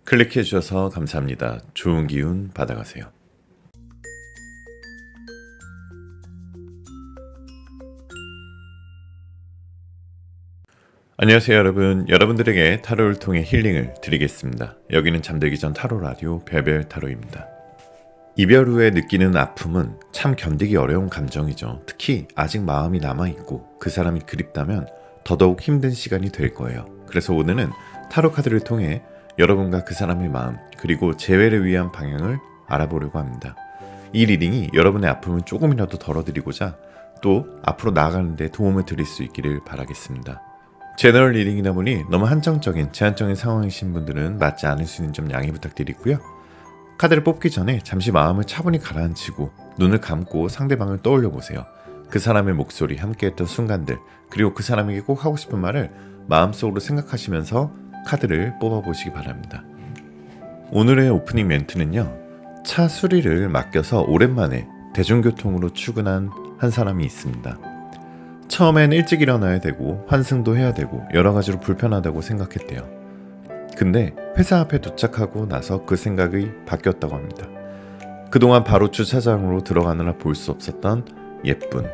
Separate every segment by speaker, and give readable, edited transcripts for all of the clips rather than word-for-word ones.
Speaker 1: 클릭해 주셔서 감사합니다. 좋은 기운 받아가세요. 안녕하세요 여러분. 여러분들에게 타로를 통해 힐링을 드리겠습니다. 여기는 잠들기 전 타로 라디오 별별 타로입니다. 이별 후에 느끼는 아픔은 참 견디기 어려운 감정이죠. 특히 아직 마음이 남아있고 그 사람이 그립다면 더더욱 힘든 시간이 될 거예요. 그래서 오늘은 타로 카드를 통해 여러분과 그 사람의 마음 그리고 재회를 위한 방향을 알아보려고 합니다. 이 리딩이 여러분의 아픔을 조금이라도 덜어드리고자 또 앞으로 나아가는 데 도움을 드릴 수 있기를 바라겠습니다. 제너럴 리딩이다 보니 너무 한정적인 제한적인 상황이신 분들은 맞지 않을 수 있는 점 양해 부탁드리고요. 카드를 뽑기 전에 잠시 마음을 차분히 가라앉히고 눈을 감고 상대방을 떠올려 보세요. 그 사람의 목소리, 함께했던 순간들, 그리고 그 사람에게 꼭 하고 싶은 말을 마음속으로 생각하시면서 카드를 뽑아보시기 바랍니다. 오늘의 오프닝 멘트는요. 차 수리를 맡겨서 오랜만에 대중교통으로 출근한 한 사람이 있습니다. 처음엔 일찍 일어나야 되고 환승도 해야 되고 여러 가지로 불편하다고 생각했대요. 근데 회사 앞에 도착하고 나서 그 생각이 바뀌었다고 합니다. 그동안 바로 주차장으로 들어가느라 볼 수 없었던 예쁜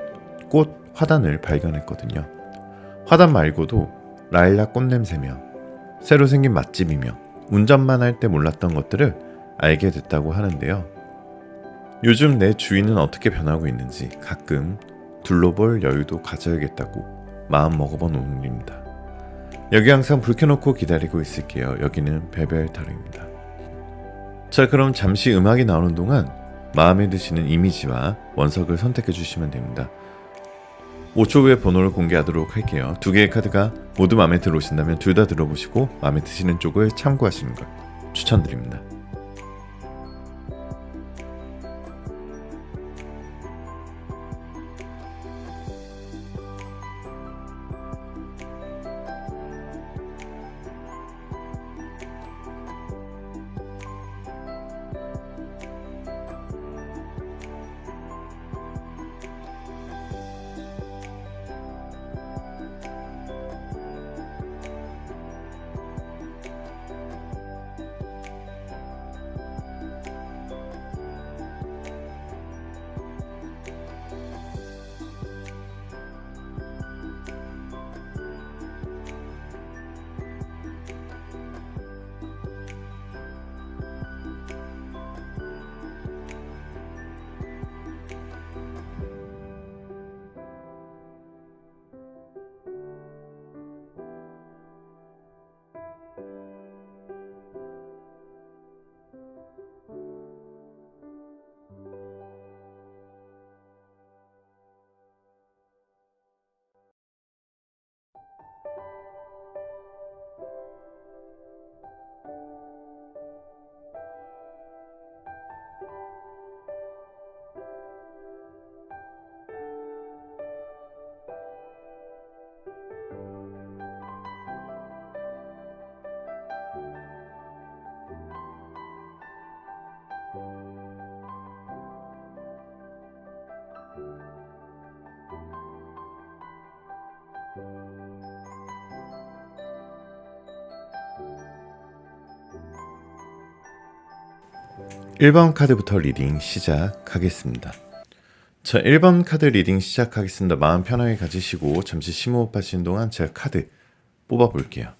Speaker 1: 꽃 화단을 발견했거든요. 화단 말고도 라일락 꽃냄새며 새로 생긴 맛집이며 운전만 할 때 몰랐던 것들을 알게 됐다고 하는데요. 요즘 내 주인은 어떻게 변하고 있는지 가끔 둘러볼 여유도 가져야겠다고 마음 먹어본 오늘입니다. 여기 항상 불 켜놓고 기다리고 있을게요. 여기는 별별 타로입니다. 자, 그럼 잠시 음악이 나오는 동안 마음에 드시는 이미지와 원석을 선택해 주시면 됩니다. 5초 후에 번호를 공개하도록 할게요. 두 개의 카드가 모두 마음에 들어오신다면 둘 다 들어보시고 마음에 드시는 쪽을 참고하시는 걸 추천드립니다. (1번) 카드부터 리딩 시작하겠습니다. 자, 1번 카드 리딩 시작하겠습니다. 마음 편하게 가지시고 잠시 심호흡하시는 동안 제가 카드 뽑아볼게요.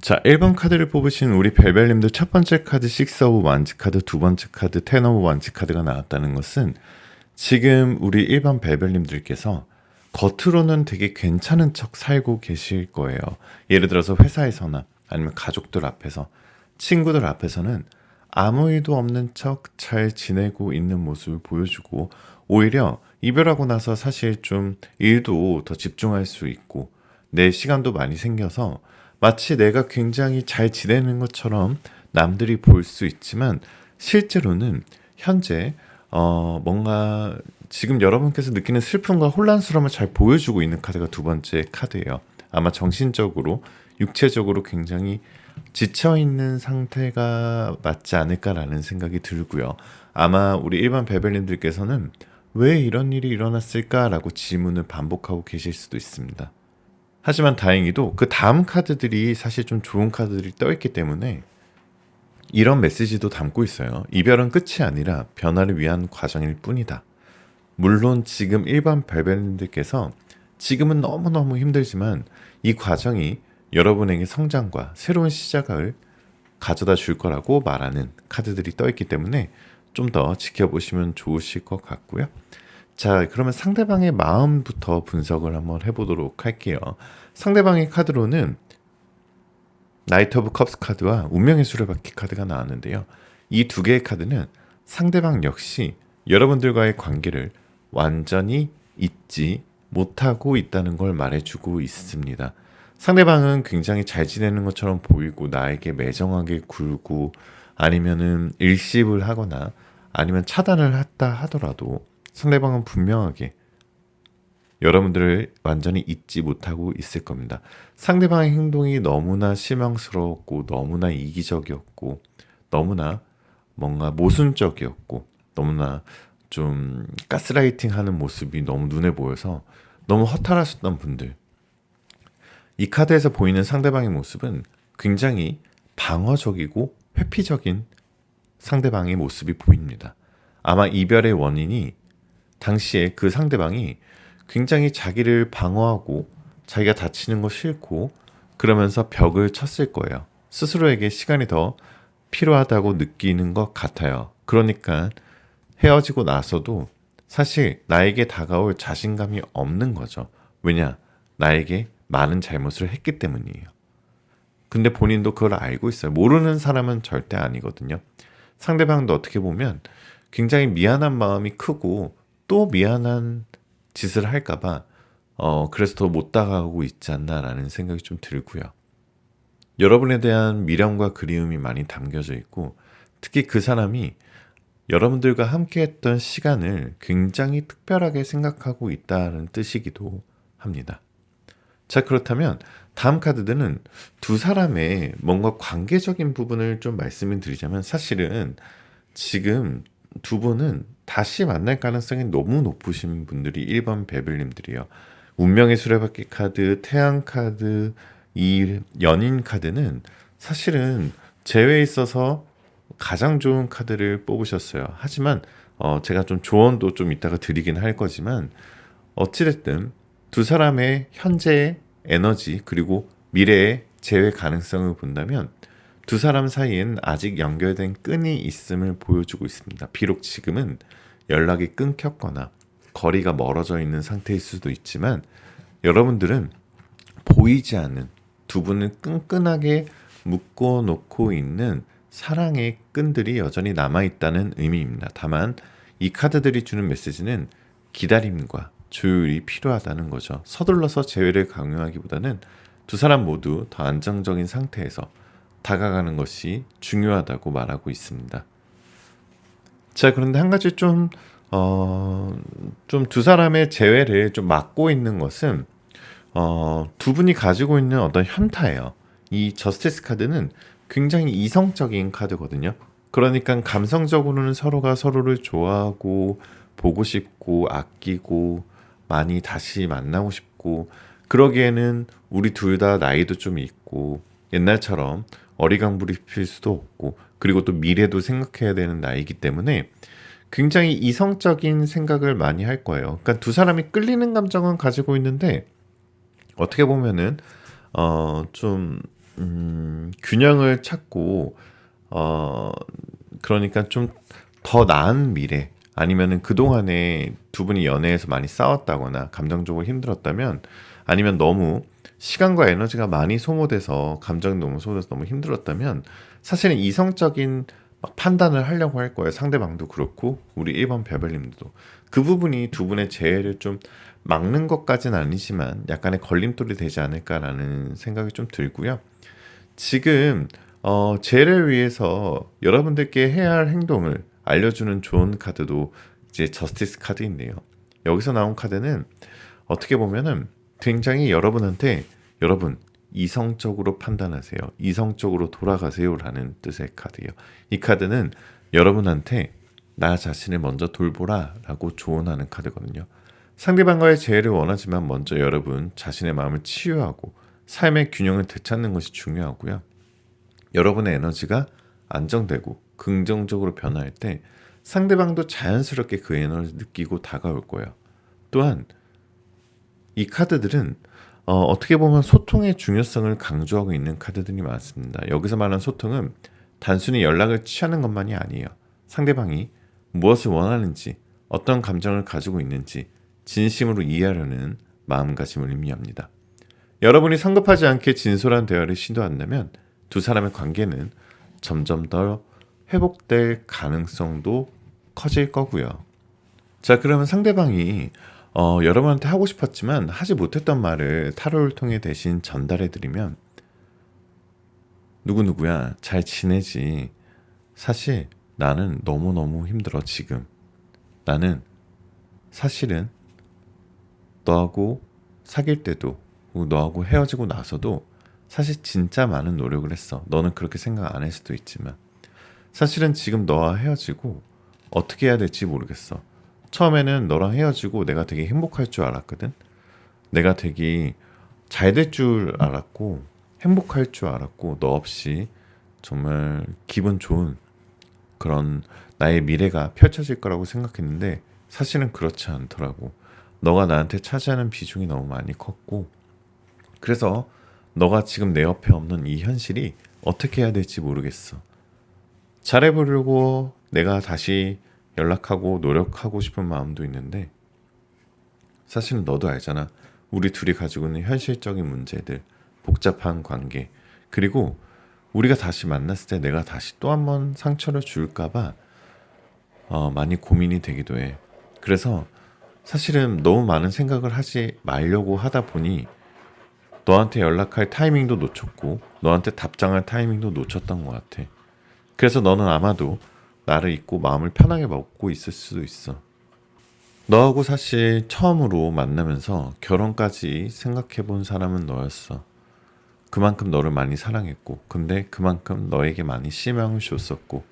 Speaker 1: 자, 1번 카드를 뽑으신 우리 별별님들 첫 번째 카드 6 오브 완즈 카드, 두 번째 카드 10 오브 완즈 카드가 나왔다는 것은 지금 우리 1번 별별님들께서 겉으로는 되게 괜찮은 척 살고 계실 거예요. 예를 들어서 회사에서나 아니면 가족들 앞에서, 친구들 앞에서는 아무 일도 없는 척 잘 지내고 있는 모습을 보여주고 오히려 이별하고 나서 사실 좀 일도 더 집중할 수 있고 내 시간도 많이 생겨서 마치 내가 굉장히 잘 지내는 것처럼 남들이 볼 수 있지만 실제로는 현재 뭔가 지금 여러분께서 느끼는 슬픔과 혼란스러움을 잘 보여주고 있는 카드가 두 번째 카드예요. 아마 정신적으로, 육체적으로 굉장히 지쳐있는 상태가 맞지 않을까라는 생각이 들고요. 아마 우리 일반 베벨님들께서는 왜 이런 일이 일어났을까라고 질문을 반복하고 계실 수도 있습니다. 하지만 다행히도 그 다음 카드들이 사실 좀 좋은 카드들이 떠있기 때문에 이런 메시지도 담고 있어요. 이별은 끝이 아니라 변화를 위한 과정일 뿐이다. 물론 지금 일반 별별님들께서 지금은 너무너무 힘들지만 이 과정이 여러분에게 성장과 새로운 시작을 가져다 줄 거라고 말하는 카드들이 떠있기 때문에 좀 더 지켜보시면 좋으실 것 같고요. 자, 그러면 상대방의 마음부터 분석을 한번 해보도록 할게요. 상대방의 카드로는 나이트 오브 컵스 카드와 운명의 수레바퀴 카드가 나왔는데요. 이 두 개의 카드는 상대방 역시 여러분들과의 관계를 완전히 잊지 못하고 있다는 걸 말해주고 있습니다. 상대방은 굉장히 잘 지내는 것처럼 보이고 나에게 매정하게 굴고 아니면은 일십을 하거나 아니면 차단을 했다 하더라도 상대방은 분명하게 여러분들을 완전히 잊지 못하고 있을 겁니다. 상대방의 행동이 너무나 실망스러웠고 너무나 이기적이었고 너무나 뭔가 모순적이었고 너무나 좀 가스라이팅 하는 모습이 너무 눈에 보여서 너무 허탈하셨던 분들, 이 카드에서 보이는 상대방의 모습은 굉장히 방어적이고 회피적인 상대방의 모습이 보입니다. 아마 이별의 원인이 당시에 그 상대방이 굉장히 자기를 방어하고 자기가 다치는 거 싫고 그러면서 벽을 쳤을 거예요. 스스로에게 시간이 더 필요하다고 느끼는 것 같아요. 그러니까 헤어지고 나서도 사실 나에게 다가올 자신감이 없는 거죠. 왜냐? 나에게 많은 잘못을 했기 때문이에요. 근데 본인도 그걸 알고 있어요. 모르는 사람은 절대 아니거든요. 상대방도 어떻게 보면 굉장히 미안한 마음이 크고 또 미안한 짓을 할까봐 그래서 더 못 다가가고 있지 않나라는 생각이 좀 들고요. 여러분에 대한 미련과 그리움이 많이 담겨져 있고 특히 그 사람이 여러분들과 함께했던 시간을 굉장히 특별하게 생각하고 있다는 뜻이기도 합니다. 자, 그렇다면 다음 카드들은 두 사람의 뭔가 관계적인 부분을 좀 말씀을 드리자면 사실은 지금 두 분은 다시 만날 가능성이 너무 높으신 분들이 1번 베블님들이요. 운명의 수레바퀴 카드, 태양 카드, 이 연인 카드는 사실은 제외에 있어서 가장 좋은 카드를 뽑으셨어요. 하지만 제가 좀 조언도 좀 이따가 드리긴 할 거지만 어찌됐든 두 사람의 현재의 에너지 그리고 미래의 재회 가능성을 본다면 두 사람 사이엔 아직 연결된 끈이 있음을 보여주고 있습니다. 비록 지금은 연락이 끊겼거나 거리가 멀어져 있는 상태일 수도 있지만 여러분들은 보이지 않는 두 분을 끈끈하게 묶어 놓고 있는 사랑의 끈들이 여전히 남아있다는 의미입니다. 다만 이 카드들이 주는 메시지는 기다림과 조율이 필요하다는 거죠. 서둘러서 재회를 강요하기보다는 두 사람 모두 더 안정적인 상태에서 다가가는 것이 중요하다고 말하고 있습니다. 자, 그런데 한 가지 좀 두 사람의 재회를 좀 막고 있는 것은 두 분이 가지고 있는 어떤 현타예요. 이 저스티스 카드는 굉장히 이성적인 카드거든요. 그러니까 감성적으로는 서로가 서로를 좋아하고 보고 싶고 아끼고 많이 다시 만나고 싶고 그러기에는 우리 둘 다 나이도 좀 있고 옛날처럼 어리광부리필 수도 없고 그리고 또 미래도 생각해야 되는 나이기 때문에 굉장히 이성적인 생각을 많이 할 거예요. 그러니까 두 사람이 끌리는 감정은 가지고 있는데 어떻게 보면은 좀 균형을 찾고 그러니까 좀 더 나은 미래 아니면은 그동안에 두 분이 연애에서 많이 싸웠다거나 감정적으로 힘들었다면 아니면 너무 시간과 에너지가 많이 소모돼서 감정이 너무 소모돼서 너무 힘들었다면 사실은 이성적인 막 판단을 하려고 할 거예요. 상대방도 그렇고 우리 1번 별별님도 그 부분이 두 분의 재회를 좀 막는 것까지는 아니지만 약간의 걸림돌이 되지 않을까라는 생각이 좀 들고요. 지금 재회를 위해서 여러분들께 해야 할 행동을 알려주는 좋은 카드도 이제 저스티스 카드인데요. 여기서 나온 카드는 어떻게 보면은 굉장히 여러분한테 여러분 이성적으로 판단하세요. 이성적으로 돌아가세요라는 뜻의 카드예요. 이 카드는 여러분한테 나 자신을 먼저 돌보라 라고 조언하는 카드거든요. 상대방과의 재회를 원하지만 먼저 여러분 자신의 마음을 치유하고 삶의 균형을 되찾는 것이 중요하고요. 여러분의 에너지가 안정되고 긍정적으로 변화할 때 상대방도 자연스럽게 그 에너지를 느끼고 다가올 거예요. 또한 이 카드들은 어떻게 보면 소통의 중요성을 강조하고 있는 카드들이 많습니다. 여기서 말하는 소통은 단순히 연락을 취하는 것만이 아니에요. 상대방이 무엇을 원하는지, 어떤 감정을 가지고 있는지 진심으로 이해하려는 마음가짐을 의미합니다. 여러분이 성급하지 않게 진솔한 대화를 시도한다면 두 사람의 관계는 점점 더 회복될 가능성도 커질 거고요. 자, 그러면 상대방이 여러분한테 하고 싶었지만 하지 못했던 말을 타로를 통해 대신 전달해드리면 누구누구야 잘 지내지? 사실 나는 너무너무 힘들어 지금. 나는 사실은 너하고 사귈 때도 너하고 헤어지고 나서도 사실 진짜 많은 노력을 했어. 너는 그렇게 생각 안 할 수도 있지만 사실은 지금 너와 헤어지고 어떻게 해야 될지 모르겠어. 처음에는 너랑 헤어지고 내가 되게 행복할 줄 알았거든. 내가 되게 잘 될 줄 알았고 행복할 줄 알았고 너 없이 정말 기분 좋은 그런 나의 미래가 펼쳐질 거라고 생각했는데 사실은 그렇지 않더라고. 너가 나한테 차지하는 비중이 너무 많이 컸고 그래서 너가 지금 내 옆에 없는 이 현실이 어떻게 해야 될지 모르겠어. 잘해보려고 내가 다시 연락하고 노력하고 싶은 마음도 있는데 사실은 너도 알잖아. 우리 둘이 가지고 있는 현실적인 문제들, 복잡한 관계, 그리고 우리가 다시 만났을 때 내가 다시 또 한 번 상처를 줄까봐 많이 고민이 되기도 해. 그래서 사실은 너무 많은 생각을 하지 말려고 하다 보니 너한테 연락할 타이밍도 놓쳤고 너한테 답장할 타이밍도 놓쳤던 것 같아. 그래서 너는 아마도 나를 잊고 마음을 편하게 먹고 있을 수도 있어. 너하고 사실 처음으로 만나면서 결혼까지 생각해 본 사람은 너였어. 그만큼 너를 많이 사랑했고 근데 그만큼 너에게 많이 실망을 줬었고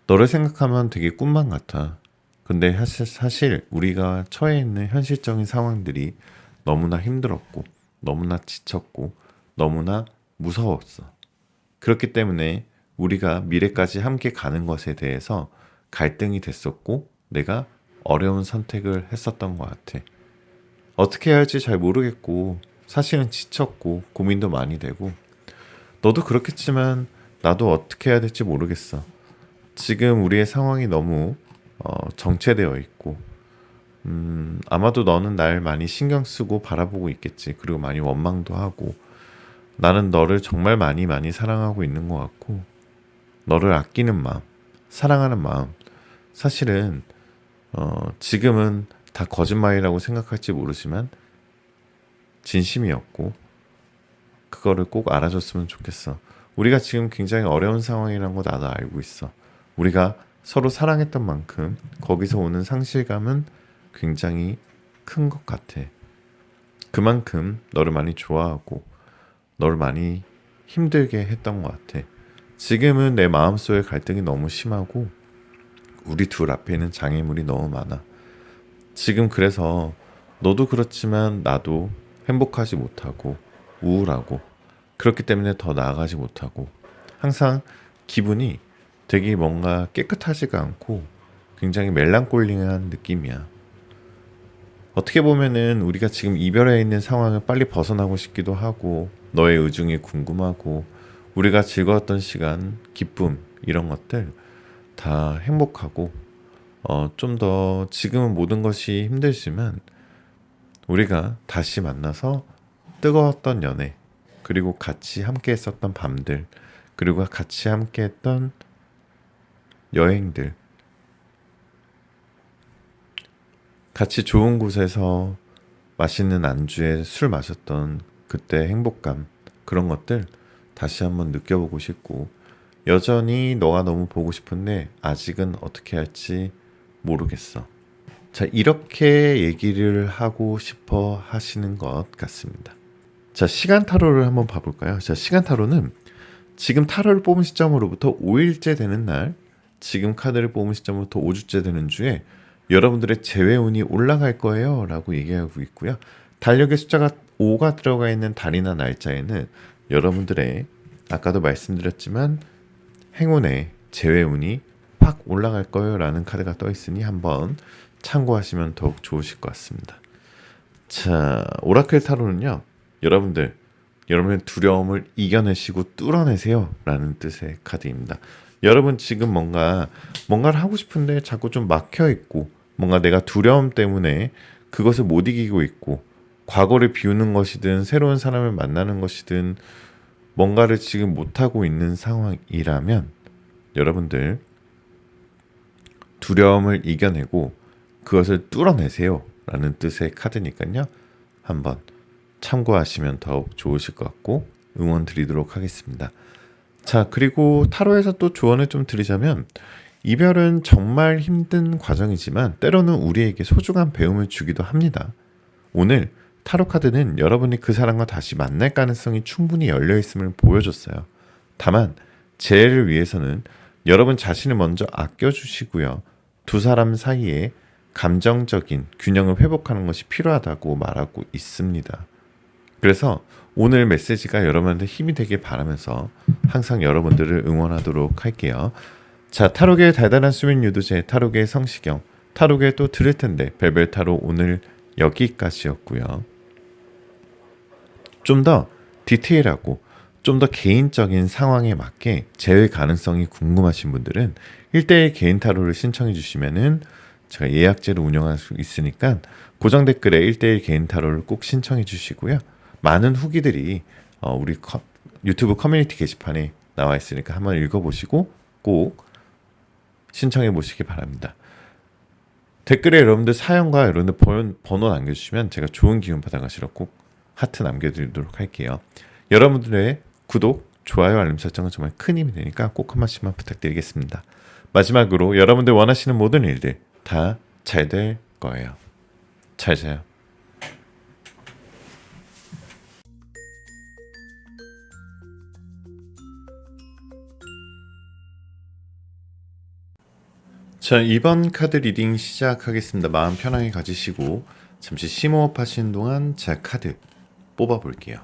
Speaker 1: 너를 생각하면 되게 꿈만 같아. 근데 사실 우리가 처해 있는 현실적인 상황들이 너무나 힘들었고 너무나 지쳤고 너무나 무서웠어. 그렇기 때문에 우리가 미래까지 함께 가는 것에 대해서 갈등이 됐었고 내가 어려운 선택을 했었던 것 같아. 어떻게 해야 할지 잘 모르겠고 사실은 지쳤고 고민도 많이 되고 너도 그렇겠지만 나도 어떻게 해야 될지 모르겠어. 지금 우리의 상황이 너무 정체되어 있고 아마도 너는 날 많이 신경 쓰고 바라보고 있겠지. 그리고 많이 원망도 하고 나는 너를 정말 많이 많이 사랑하고 있는 것 같고 너를 아끼는 마음, 사랑하는 마음 사실은 지금은 다 거짓말이라고 생각할지 모르지만 진심이었고 그거를 꼭 알아줬으면 좋겠어. 우리가 지금 굉장히 어려운 상황이라는 거 나도 알고 있어. 우리가 서로 사랑했던 만큼 거기서 오는 상실감은 굉장히 큰 것 같아. 그만큼 너를 많이 좋아하고 너를 많이 힘들게 했던 것 같아. 지금은 내 마음속의 갈등이 너무 심하고 우리 둘 앞에는 장애물이 너무 많아. 지금 그래서 너도 그렇지만 나도 행복하지 못하고 우울하고 그렇기 때문에 더 나아가지 못하고 항상 기분이 되게 뭔가 깨끗하지가 않고 굉장히 멜랑콜리한 느낌이야. 어떻게 보면은 우리가 지금 이별해 있는 상황을 빨리 벗어나고 싶기도 하고 너의 의중이 궁금하고 우리가 즐거웠던 시간, 기쁨 이런 것들 다 행복하고 좀 더 지금은 모든 것이 힘들지만 우리가 다시 만나서 뜨거웠던 연애 그리고 같이 함께 했었던 밤들 그리고 같이 함께 했던 여행들 같이 좋은 곳에서 맛있는 안주에 술 마셨던 그때 행복감 그런 것들 다시 한번 느껴보고 싶고 여전히 너가 너무 보고 싶은데 아직은 어떻게 할지 모르겠어. 자, 이렇게 얘기를 하고 싶어 하시는 것 같습니다. 자, 시간 타로를 한번 봐볼까요? 자, 시간 타로는 지금 타로를 뽑은 시점으로부터 5일째 되는 날 지금 카드를 뽑은 시점부터 5주째 되는 주에 여러분들의 재회운이 올라갈 거예요 라고 얘기하고 있고요. 달력의 숫자가 5가 들어가 있는 달이나 날짜에는 여러분들의 아까도 말씀드렸지만 행운의 재회운이 확 올라갈 거예요 라는 카드가 떠 있으니 한번 참고하시면 더욱 좋으실 것 같습니다. 자, 오라클 타로는요, 여러분의 두려움을 이겨내시고 뚫어내세요 라는 뜻의 카드입니다. 여러분 지금 뭔가를 하고 싶은데 자꾸 좀 막혀 있고, 뭔가 내가 두려움 때문에 그것을 못 이기고 있고, 과거를 비우는 것이든 새로운 사람을 만나는 것이든 뭔가를 지금 못하고 있는 상황이라면 여러분들 두려움을 이겨내고 그것을 뚫어내세요 라는 뜻의 카드니까요. 한번 참고하시면 더욱 좋으실 것 같고 응원 드리도록 하겠습니다. 자, 그리고 타로에서 또 조언을 좀 드리자면, 이별은 정말 힘든 과정이지만 때로는 우리에게 소중한 배움을 주기도 합니다. 오늘 타로 카드는 여러분이 그 사람과 다시 만날 가능성이 충분히 열려 있음을 보여줬어요. 다만 재해를 위해서는 여러분 자신을 먼저 아껴주시고요. 두 사람 사이에 감정적인 균형을 회복하는 것이 필요하다고 말하고 있습니다. 그래서 오늘 메시지가 여러분한테 힘이 되길 바라면서 항상 여러분들을 응원하도록 할게요. 자, 타로계의 달달한 수면 유도제, 타로계의 성시경, 타로계 또 들을 텐데 벨벨 타로 오늘 여기까지였고요. 좀 더 디테일하고 좀 더 개인적인 상황에 맞게 재회 가능성이 궁금하신 분들은 1대1 개인 타로를 신청해 주시면은 제가 예약제로 운영할 수 있으니까 고정 댓글에 1대1 개인 타로를 꼭 신청해 주시고요. 많은 후기들이 우리 유튜브 커뮤니티 게시판에 나와 있으니까 한번 읽어보시고 꼭 신청해 보시기 바랍니다. 댓글에 여러분들 사연과 여러분들 번호 남겨주시면 제가 좋은 기운 받아가시러 꼭 하트 남겨드리도록 할게요. 여러분들의 구독, 좋아요, 알림 설정은 정말 큰 힘이 되니까 꼭 한 번씩만 부탁드리겠습니다. 마지막으로 여러분들 원하시는 모든 일들 다 잘 될 거예요. 잘 자요. 자, 이번 카드 리딩 시작하겠습니다. 마음 편하게 가지시고 잠시 심호흡 하시는 동안 제 카드 뽑아볼게요.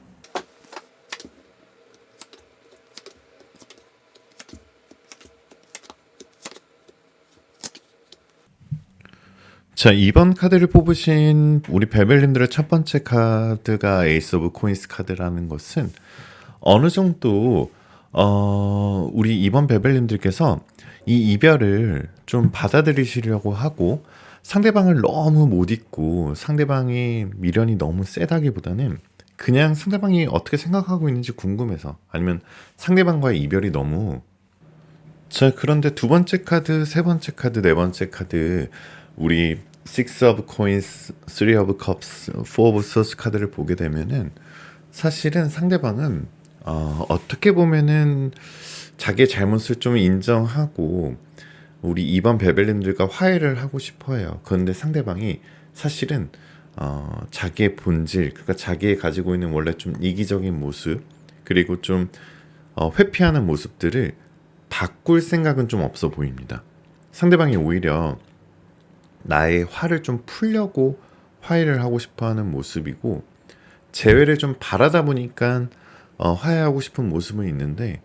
Speaker 1: 자, 이번 카드를 뽑으신 우리 벨벨님들의 첫 번째 카드가 에이스 오브 코인스 카드라는 것은 어느 정도 우리 이번 벨벨님들께서 이 이별을 좀 받아들이시려고 하고 상대방을 너무 못 잊고 상대방의 미련이 너무 세다기보다는 그냥 상대방이 어떻게 생각하고 있는지 궁금해서, 아니면 상대방과의 이별이 너무. 자, 그런데 두 번째 카드, 세 번째 카드, 네 번째 카드, 우리 Six of Coins, Three of Cups, Four of Swords 카드를 보게 되면은 사실은 상대방은 어떻게 보면은 자기의 잘못을 좀 인정하고 우리 이번 베벨님들과 화해를 하고 싶어해요. 그런데 상대방이 사실은 자기의 본질, 그러니까 자기의 가지고 있는 원래 좀 이기적인 모습, 그리고 좀 회피하는 모습들을 바꿀 생각은 좀 없어 보입니다. 상대방이 오히려 나의 화를 좀 풀려고 화해를 하고 싶어하는 모습이고, 재회를 좀 바라다 보니까 화해하고 싶은 모습은 있는데,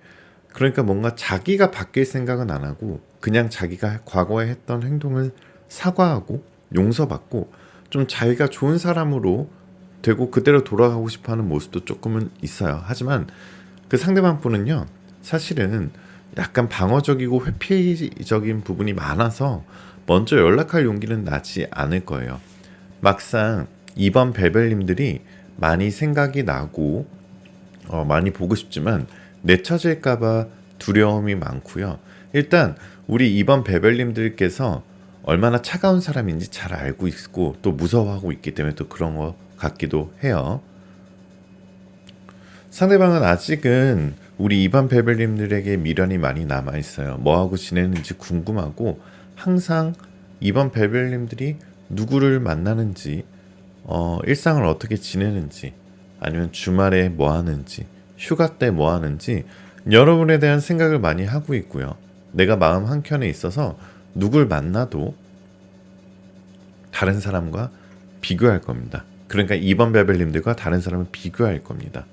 Speaker 1: 그러니까 뭔가 자기가 바뀔 생각은 안 하고 그냥 자기가 과거에 했던 행동을 사과하고 용서받고 좀 자기가 좋은 사람으로 되고 그대로 돌아가고 싶어하는 모습도 조금은 있어요. 하지만 그 상대방 분은요, 사실은 약간 방어적이고 회피적인 부분이 많아서 먼저 연락할 용기는 나지 않을 거예요. 막상 이번 벨벨님들이 많이 생각이 나고 많이 보고 싶지만 내쳐질까봐 두려움이 많고요. 일단 우리 이번 베벨님들께서 얼마나 차가운 사람인지 잘 알고 있고 또 무서워하고 있기 때문에 또 그런 것 같기도 해요. 상대방은 아직은 우리 이번 베벨님들에게 미련이 많이 남아있어요. 뭐하고 지내는지 궁금하고, 항상 이번 베벨님들이 누구를 만나는지, 일상을 어떻게 지내는지, 아니면 주말에 뭐 하는지, 휴가 때 뭐 하는지 여러분에 대한 생각을 많이 하고 있고요. 내가 마음 한켠에 있어서 누굴 만나도 다른 사람과 비교할 겁니다. 그러니까 2번 베벨님들과 다른 사람을 비교할 겁니다.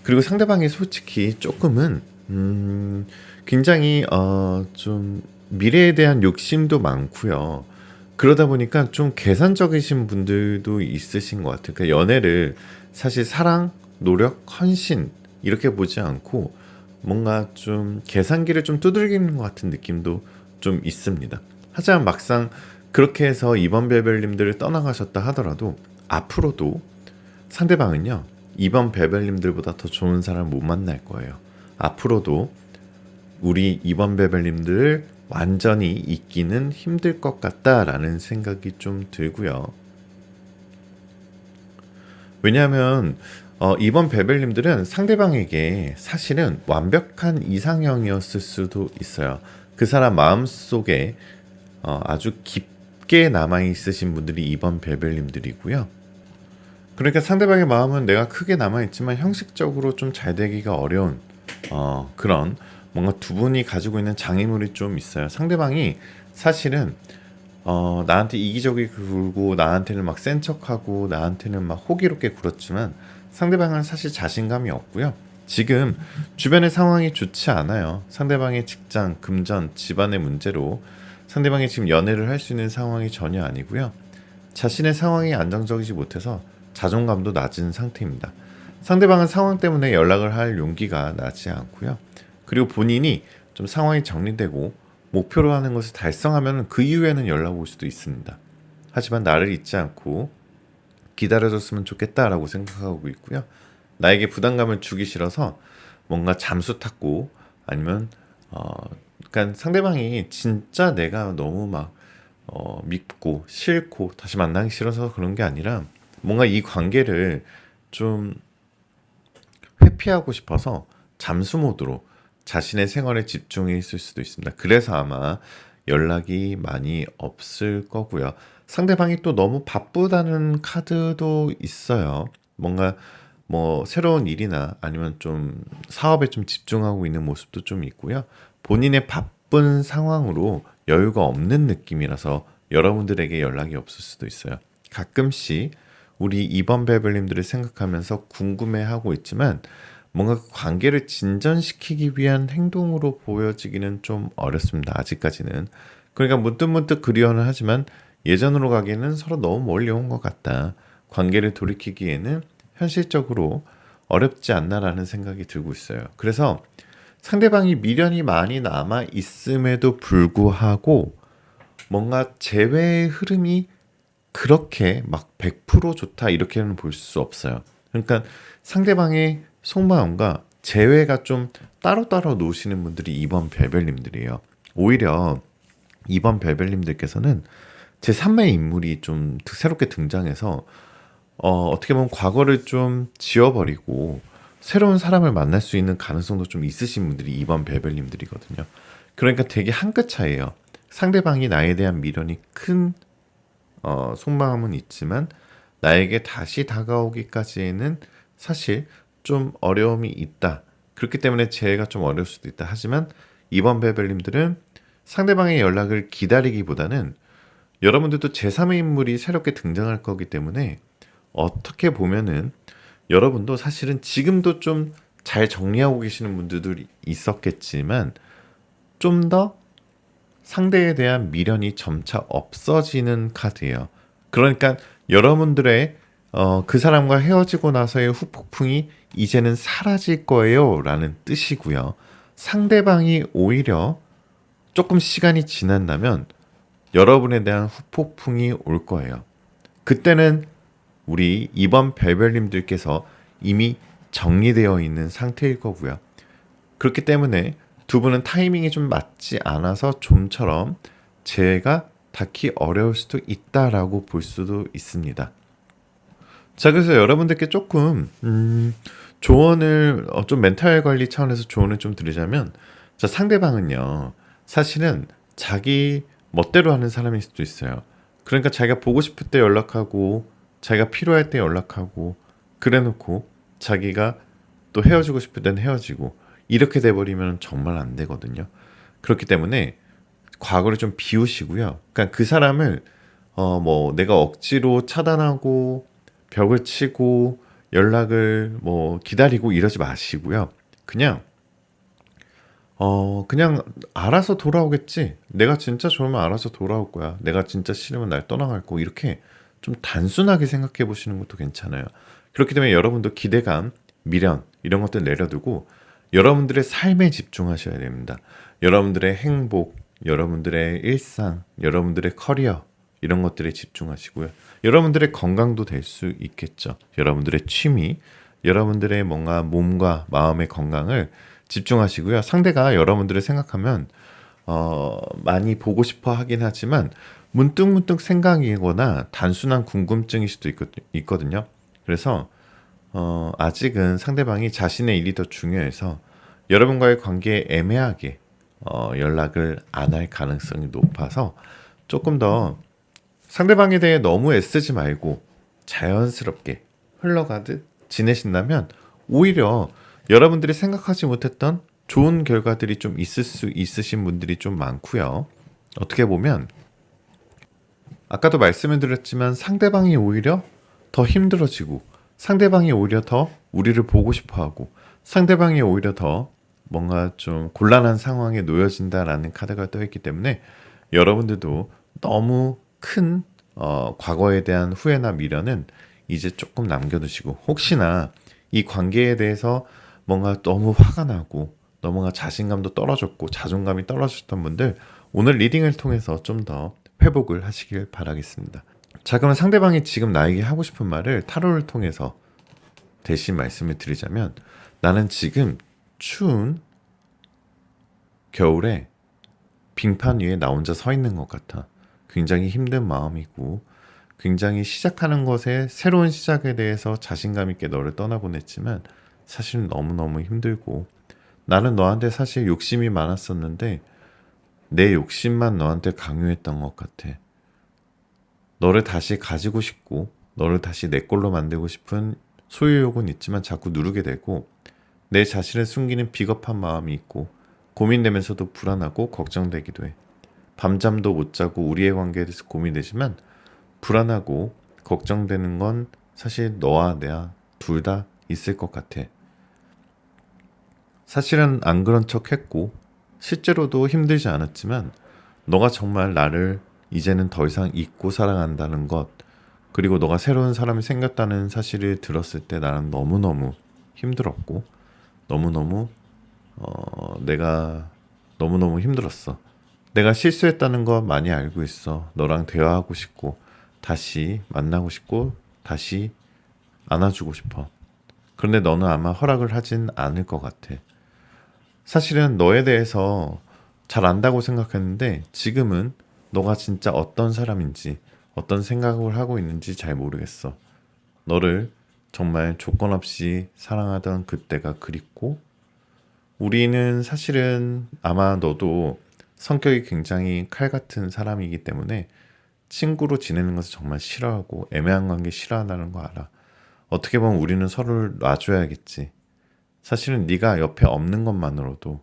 Speaker 1: 그리고 상대방이 솔직히 조금은 굉장히 좀 미래에 대한 욕심도 많고요. 그러다 보니까 좀 계산적이신 분들도 있으신 것 같아요. 그러니까 연애를 사실 사랑, 노력, 헌신 이렇게 보지 않고 뭔가 좀 계산기를 좀 두들기는 것 같은 느낌도 좀 있습니다. 하지만 막상 그렇게 해서 이번 베벨님들을 떠나가셨다 하더라도 앞으로도 상대방은요, 이번 베벨님들보다 더 좋은 사람을 못 만날 거예요. 앞으로도 우리 이번 베벨님들을 완전히 잊기는 힘들 것 같다라는 생각이 좀 들고요. 왜냐하면 이번 베벨님들은 상대방에게 사실은 완벽한 이상형이었을 수도 있어요. 그 사람 마음속에 아주 깊게 남아있으신 분들이 이번 베벨님들이고요. 그러니까 상대방의 마음은 내가 크게 남아있지만 형식적으로 좀 잘 되기가 어려운 그런 뭔가 두 분이 가지고 있는 장애물이 좀 있어요. 상대방이 사실은 나한테 이기적이 굴고 나한테는 막 센 척하고 나한테는 막 호기롭게 굴었지만 상대방은 사실 자신감이 없고요. 지금 주변의 상황이 좋지 않아요. 상대방의 직장, 금전, 집안의 문제로 상대방이 지금 연애를 할 수 있는 상황이 전혀 아니고요. 자신의 상황이 안정적이지 못해서 자존감도 낮은 상태입니다. 상대방은 상황 때문에 연락을 할 용기가 나지 않고요. 그리고 본인이 좀 상황이 정리되고 목표로 하는 것을 달성하면 그 이후에는 연락 올 수도 있습니다. 하지만 나를 잊지 않고 기다려줬으면 좋겠다라고 생각하고 있고요. 나에게 부담감을 주기 싫어서 뭔가 잠수 탔고 아니면 그러니까 상대방이 진짜 내가 너무 막 믿고 싫고 다시 만나기 싫어서 그런 게 아니라 뭔가 이 관계를 좀 회피하고 싶어서 잠수 모드로 자신의 생활에 집중해 있을 수도 있습니다. 그래서 아마 연락이 많이 없을 거고요. 상대방이 또 너무 바쁘다는 카드도 있어요. 뭔가 뭐 새로운 일이나 아니면 좀 사업에 좀 집중하고 있는 모습도 좀 있고요. 본인의 바쁜 상황으로 여유가 없는 느낌이라서 여러분들에게 연락이 없을 수도 있어요. 가끔씩 우리 이번 베블님들을 생각하면서 궁금해하고 있지만 뭔가 그 관계를 진전시키기 위한 행동으로 보여지기는 좀 어렵습니다. 아직까지는. 그러니까 문득문득 그리워는 하지만 예전으로 가기에는 서로 너무 멀리 온 것 같다. 관계를 돌이키기에는 현실적으로 어렵지 않나라는 생각이 들고 있어요. 그래서 상대방이 미련이 많이 남아 있음에도 불구하고 뭔가 재회의 흐름이 그렇게 막 100% 좋다 이렇게는 볼 수 없어요. 그러니까 상대방의 속마음과 재회가 좀 따로따로 노시는 분들이 이번 벨벨님들이에요. 오히려 이번 벨벨님들께서는 제3의 인물이 좀 새롭게 등장해서 어떻게 보면 과거를 좀 지워버리고 새로운 사람을 만날 수 있는 가능성도 좀 있으신 분들이 이번 벨벨님들이거든요. 그러니까 되게 한 끗 차이예요. 상대방이 나에 대한 미련이 큰 속마음은 있지만 나에게 다시 다가오기까지는 사실 좀 어려움이 있다. 그렇기 때문에 재해가 좀 어려울 수도 있다. 하지만 이번 베벨님들은 상대방의 연락을 기다리기보다는 여러분들도 제3의 인물이 새롭게 등장할 거기 때문에 어떻게 보면은 여러분도 사실은 지금도 좀 잘 정리하고 계시는 분들도 있었겠지만 좀 더 상대에 대한 미련이 점차 없어지는 카드예요. 그러니까 여러분들의 그 사람과 헤어지고 나서의 후폭풍이 이제는 사라질 거예요 라는 뜻이고요. 상대방이 오히려 조금 시간이 지난다면 여러분에 대한 후폭풍이 올 거예요. 그때는 우리 이번 별별님들께서 이미 정리되어 있는 상태일 거고요. 그렇기 때문에 두 분은 타이밍이 좀 맞지 않아서 좀처럼 재회가 닿기 어려울 수도 있다라고 볼 수도 있습니다. 자, 그래서 여러분들께 조금 조언을 좀 멘탈 관리 차원에서 조언을 좀 드리자면, 자, 상대방은요 사실은 자기 멋대로 하는 사람일 수도 있어요. 그러니까 자기가 보고 싶을 때 연락하고 자기가 필요할 때 연락하고 그래놓고 자기가 또 헤어지고 싶을 땐 헤어지고 이렇게 돼버리면 정말 안 되거든요. 그렇기 때문에 과거를 좀 비우시고요. 그러니까 그 사람을 뭐 내가 억지로 차단하고 벽을 치고 연락을 뭐 기다리고 이러지 마시고요. 그냥 그냥 알아서 돌아오겠지. 내가 진짜 좋으면 알아서 돌아올 거야. 내가 진짜 싫으면 날 떠나갈 거고. 이렇게 좀 단순하게 생각해 보시는 것도 괜찮아요. 그렇기 때문에 여러분도 기대감, 미련 이런 것들 내려두고 여러분들의 삶에 집중하셔야 됩니다. 여러분들의 행복, 여러분들의 일상, 여러분들의 커리어 이런 것들에 집중하시고요. 여러분들의 건강도 될 수 있겠죠. 여러분들의 취미, 여러분들의 뭔가 몸과 마음의 건강을 집중하시고요. 상대가 여러분들을 생각하면 많이 보고 싶어 하긴 하지만 문득문득 생각이거나 단순한 궁금증일 수도 있거든요. 그래서 아직은 상대방이 자신의 일이 더 중요해서 여러분과의 관계에 애매하게 연락을 안 할 가능성이 높아서 조금 더 상대방에 대해 너무 애쓰지 말고 자연스럽게 흘러가듯 지내신다면 오히려 여러분들이 생각하지 못했던 좋은 결과들이 좀 있을 수 있으신 분들이 좀 많고요. 어떻게 보면 아까도 말씀을 드렸지만 상대방이 오히려 더 힘들어지고 상대방이 오히려 더 우리를 보고 싶어하고 상대방이 오히려 더 뭔가 좀 곤란한 상황에 놓여진다라는 카드가 떠있기 때문에 여러분들도 너무 큰 과거에 대한 후회나 미련은 이제 조금 남겨두시고 혹시나 이 관계에 대해서 뭔가 너무 화가 나고 너무나 자신감도 떨어졌고 자존감이 떨어졌던 분들 오늘 리딩을 통해서 좀 더 회복을 하시길 바라겠습니다. 자, 그럼 상대방이 지금 나에게 하고 싶은 말을 타로를 통해서 대신 말씀을 드리자면 나는 지금 추운 겨울에 빙판 위에 나 혼자 서 있는 것 같아. 굉장히 힘든 마음이고 굉장히 시작하는 것에 새로운 시작에 대해서 자신감 있게 너를 떠나보냈지만 사실 너무너무 힘들고 나는 너한테 사실 욕심이 많았었는데 내 욕심만 너한테 강요했던 것 같아. 너를 다시 가지고 싶고 너를 다시 내 걸로 만들고 싶은 소유욕은 있지만 자꾸 누르게 되고 내 자신을 숨기는 비겁한 마음이 있고 고민되면서도 불안하고 걱정되기도 해. 밤잠도 못 자고 우리의 관계에 대해서 고민되지만 불안하고 걱정되는 건 사실 너와 내가 둘 다 있을 것 같아. 사실은 안 그런 척 했고 실제로도 힘들지 않았지만 너가 정말 나를 이제는 더 이상 잊고 사랑한다는 것 그리고 너가 새로운 사람이 생겼다는 사실을 들었을 때 나는 너무너무 힘들었고 너무너무 내가 너무너무 힘들었어. 내가 실수했다는 거 많이 알고 있어. 너랑 대화하고 싶고 다시 만나고 싶고 다시 안아주고 싶어. 그런데 너는 아마 허락을 하진 않을 것 같아. 사실은 너에 대해서 잘 안다고 생각했는데 지금은 너가 진짜 어떤 사람인지 어떤 생각을 하고 있는지 잘 모르겠어. 너를 정말 조건 없이 사랑하던 그때가 그립고 우리는 사실은 아마 너도 성격이 굉장히 칼 같은 사람이기 때문에 친구로 지내는 것을 정말 싫어하고 애매한 관계 싫어한다는 거 알아. 어떻게 보면 우리는 서로를 놔줘야겠지. 사실은 네가 옆에 없는 것만으로도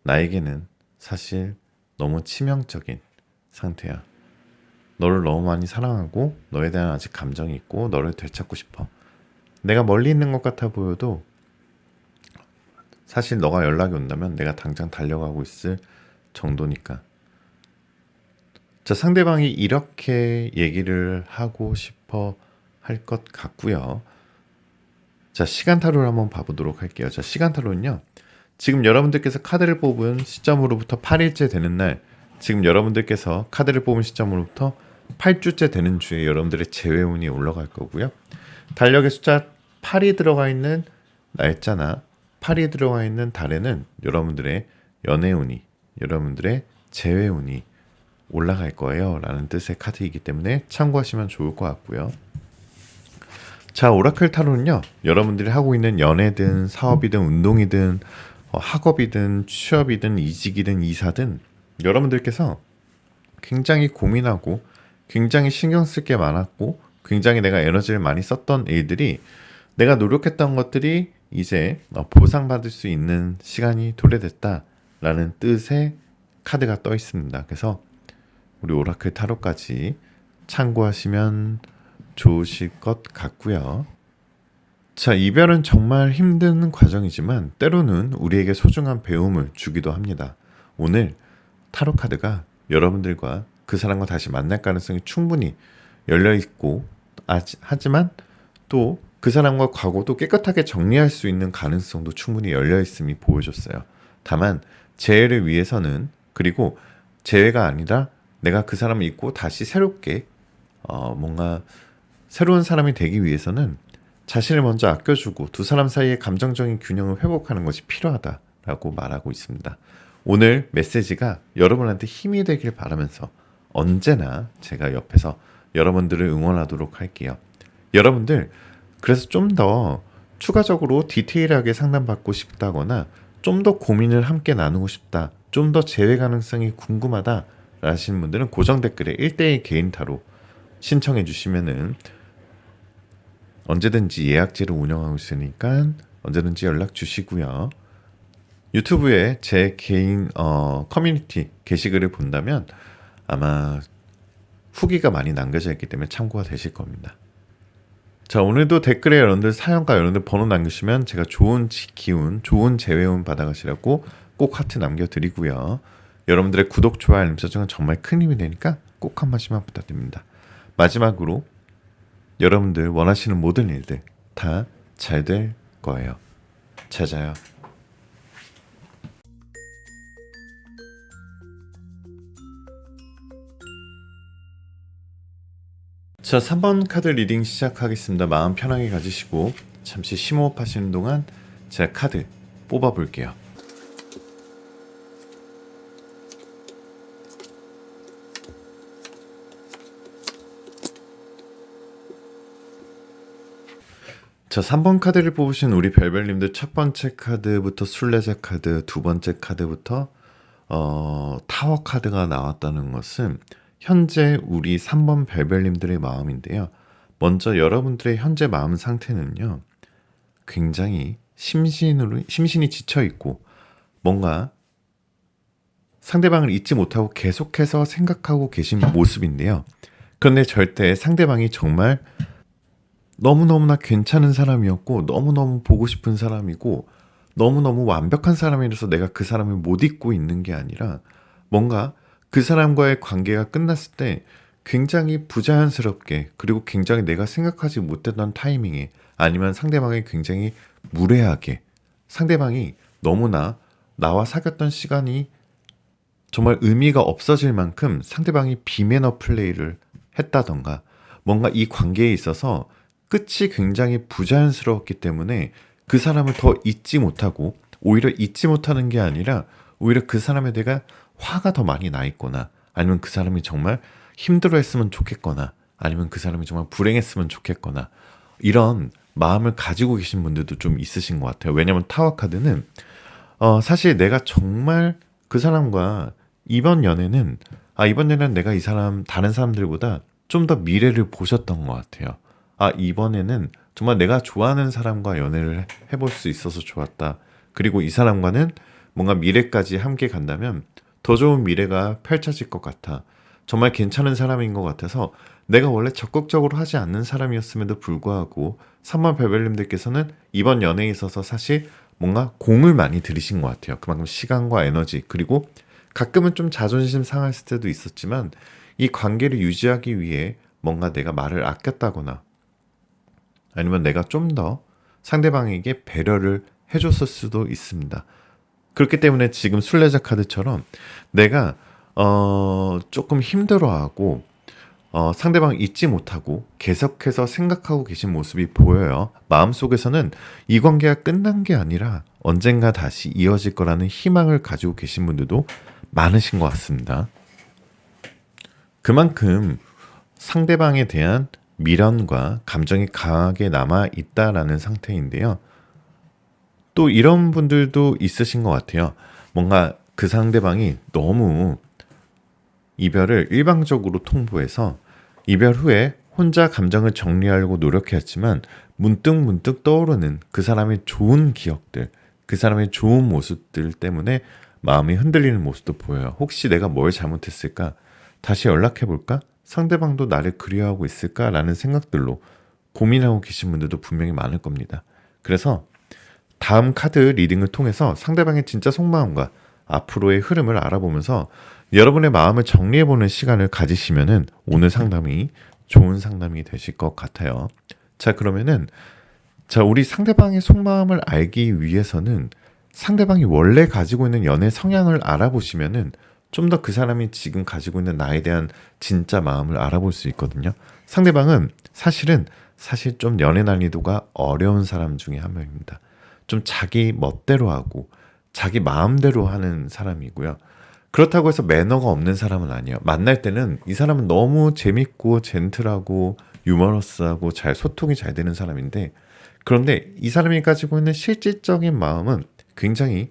Speaker 1: 나에게는 사실 너무 치명적인 상태야. 너를 너무 많이 사랑하고 너에 대한 아직 감정이 있고 너를 되찾고 싶어. 내가 멀리 있는 것 같아 보여도 사실 너가 연락이 온다면 내가 당장 달려가고 있을 정도니까. 자, 상대방이 이렇게 얘기를 하고 싶어 할 것 같고요. 자, 시간 타로를 한번 봐보도록 할게요. 자, 시간 타로는요. 지금 여러분들께서 카드를 뽑은 시점으로부터 8일째 되는 날, 지금 여러분들께서 카드를 뽑은 시점으로부터 8주째 되는 주에 여러분들의 재회운이 올라갈 거고요. 달력의 숫자 8이 들어가 있는 날짜나 8이 들어가 있는 달에는 여러분들의 연애운이, 여러분들의 재회운이 올라갈 거예요 라는 뜻의 카드이기 때문에 참고하시면 좋을 것 같고요. 자, 오라클 타로는요. 여러분들이 하고 있는 연애든 사업이든 운동이든 학업이든 취업이든 이직이든 이사든 여러분들께서 굉장히 고민하고 굉장히 신경 쓸 게 많았고 굉장히 내가 에너지를 많이 썼던 일들이 내가 노력했던 것들이 이제 보상받을 수 있는 시간이 도래됐다라는 뜻의 카드가 떠 있습니다. 그래서 우리 오라클 타로까지 참고하시면 좋으실 것 같고요. 자, 이별은 정말 힘든 과정이지만 때로는 우리에게 소중한 배움을 주기도 합니다. 오늘 타로 카드가 여러분들과 그 사람과 다시 만날 가능성이 충분히 열려 있고 하지만 또 그 사람과 과거도 깨끗하게 정리할 수 있는 가능성도 충분히 열려 있음이 보여줬어요. 다만 재회를 위해서는, 그리고 재회가 아니라 내가 그 사람을 잊고 다시 새롭게 뭔가 새로운 사람이 되기 위해서는 자신을 먼저 아껴주고 두 사람 사이의 감정적인 균형을 회복하는 것이 필요하다라고 말하고 있습니다. 오늘 메시지가 여러분한테 힘이 되길 바라면서 언제나 제가 옆에서 여러분들을 응원하도록 할게요. 여러분들 그래서 좀 더 추가적으로 디테일하게 상담받고 싶다거나 좀 더 고민을 함께 나누고 싶다, 좀 더 재회 가능성이 궁금하다 라시는 분들은 고정 댓글에 1대1 개인 타로 신청해 주시면은 언제든지 예약제를 운영하고 있으니까 언제든지 연락 주시고요. 유튜브에 제 개인 커뮤니티 게시글을 본다면 아마 후기가 많이 남겨져 있기 때문에 참고가 되실 겁니다. 자, 오늘도 댓글에 여러분들 사연과 여러분들 번호 남기시면 제가 좋은 기운, 좋은 재회운 받아가시라고 꼭 하트 남겨드리고요. 여러분들의 구독, 좋아요, 알림 설정은 정말 큰 힘이 되니까 꼭 한 번씩만 부탁드립니다. 마지막으로 여러분들 원하시는 모든 일들 다 잘 될 거예요. 잘 자요. 자, 3번 카드 리딩 시작하겠습니다. 마음 편하게 가지시고 잠시 심호흡 하시는 동안 제가 카드 뽑아볼게요. 자, 3번 카드를 뽑으신 우리 별별님들 첫 번째 카드부터 순례자 카드, 두 번째 카드부터 타워 카드가 나왔다는 것은 현재 우리 3번 별별님들의 마음인데요. 먼저 여러분들의 현재 마음 상태는요, 굉장히 심신이 지쳐있고 뭔가 상대방을 잊지 못하고 계속해서 생각하고 계신 모습인데요. 그런데 절대 상대방이 정말 너무너무나 괜찮은 사람이었고 너무너무 보고 싶은 사람이고 너무너무 완벽한 사람이라서 내가 그 사람을 못 잊고 있는 게 아니라 뭔가 그 사람과의 관계가 끝났을 때 굉장히 부자연스럽게, 그리고 굉장히 내가 생각하지 못했던 타이밍에, 아니면 상대방이 굉장히 무례하게, 상대방이 너무나 나와 사귀었던 시간이 정말 의미가 없어질 만큼 상대방이 비매너 플레이를 했다던가 뭔가 이 관계에 있어서 끝이 굉장히 부자연스러웠기 때문에 그 사람을 더 잊지 못하고, 오히려 잊지 못하는 게 아니라 오히려 그 사람에 대해 화가 더 많이 나 있거나, 아니면 그 사람이 정말 힘들어했으면 좋겠거나, 아니면 그 사람이 정말 불행했으면 좋겠거나, 이런 마음을 가지고 계신 분들도 좀 있으신 것 같아요. 왜냐면 타워 카드는 사실 내가 정말 그 사람과 이번 연애는 내가 이 사람 다른 사람들보다 좀 더 미래를 보셨던 것 같아요. 이번에는 정말 내가 좋아하는 사람과 연애를 해볼 수 있어서 좋았다. 그리고 이 사람과는 뭔가 미래까지 함께 간다면 더 좋은 미래가 펼쳐질 것 같아. 정말 괜찮은 사람인 것 같아서 내가 원래 적극적으로 하지 않는 사람이었음에도 불구하고 3번 별별님들께서는 이번 연애에 있어서 사실 뭔가 공을 많이 들이신 것 같아요. 그만큼 시간과 에너지, 그리고 가끔은 좀 자존심 상했을 때도 있었지만 이 관계를 유지하기 위해 뭔가 내가 말을 아꼈다거나 아니면 내가 좀 더 상대방에게 배려를 해줬을 수도 있습니다. 그렇기 때문에 지금 순례자 카드처럼 내가 조금 힘들어하고 상대방을 잊지 못하고 계속해서 생각하고 계신 모습이 보여요. 마음속에서는 이 관계가 끝난 게 아니라 언젠가 다시 이어질 거라는 희망을 가지고 계신 분들도 많으신 것 같습니다. 그만큼 상대방에 대한 미련과 감정이 강하게 남아 있다라는 상태인데요. 또 이런 분들도 있으신 것 같아요. 뭔가 그 상대방이 너무 이별을 일방적으로 통보해서 이별 후에 혼자 감정을 정리하려고 노력했지만 문득 떠오르는 그 사람의 좋은 기억들, 그 사람의 좋은 모습들 때문에 마음이 흔들리는 모습도 보여요. 혹시 내가 뭘 잘못했을까? 다시 연락해볼까? 상대방도 나를 그리워하고 있을까라는 생각들로 고민하고 계신 분들도 분명히 많을 겁니다. 그래서 다음 카드 리딩을 통해서 상대방의 진짜 속마음과 앞으로의 흐름을 알아보면서 여러분의 마음을 정리해보는 시간을 가지시면은 오늘 상담이 좋은 상담이 되실 것 같아요. 자, 그러면은 우리 상대방의 속마음을 알기 위해서는 상대방이 원래 가지고 있는 연애 성향을 알아보시면은 좀 더 그 사람이 지금 가지고 있는 나에 대한 진짜 마음을 알아볼 수 있거든요. 상대방은 사실 좀 연애 난이도가 어려운 사람 중에 한 명입니다. 좀 자기 멋대로 하고 자기 마음대로 하는 사람이고요. 그렇다고 해서 매너가 없는 사람은 아니에요. 만날 때는 이 사람은 너무 재밌고 젠틀하고 유머러스하고 잘 소통이 잘 되는 사람인데, 그런데 이 사람이 가지고 있는 실질적인 마음은 굉장히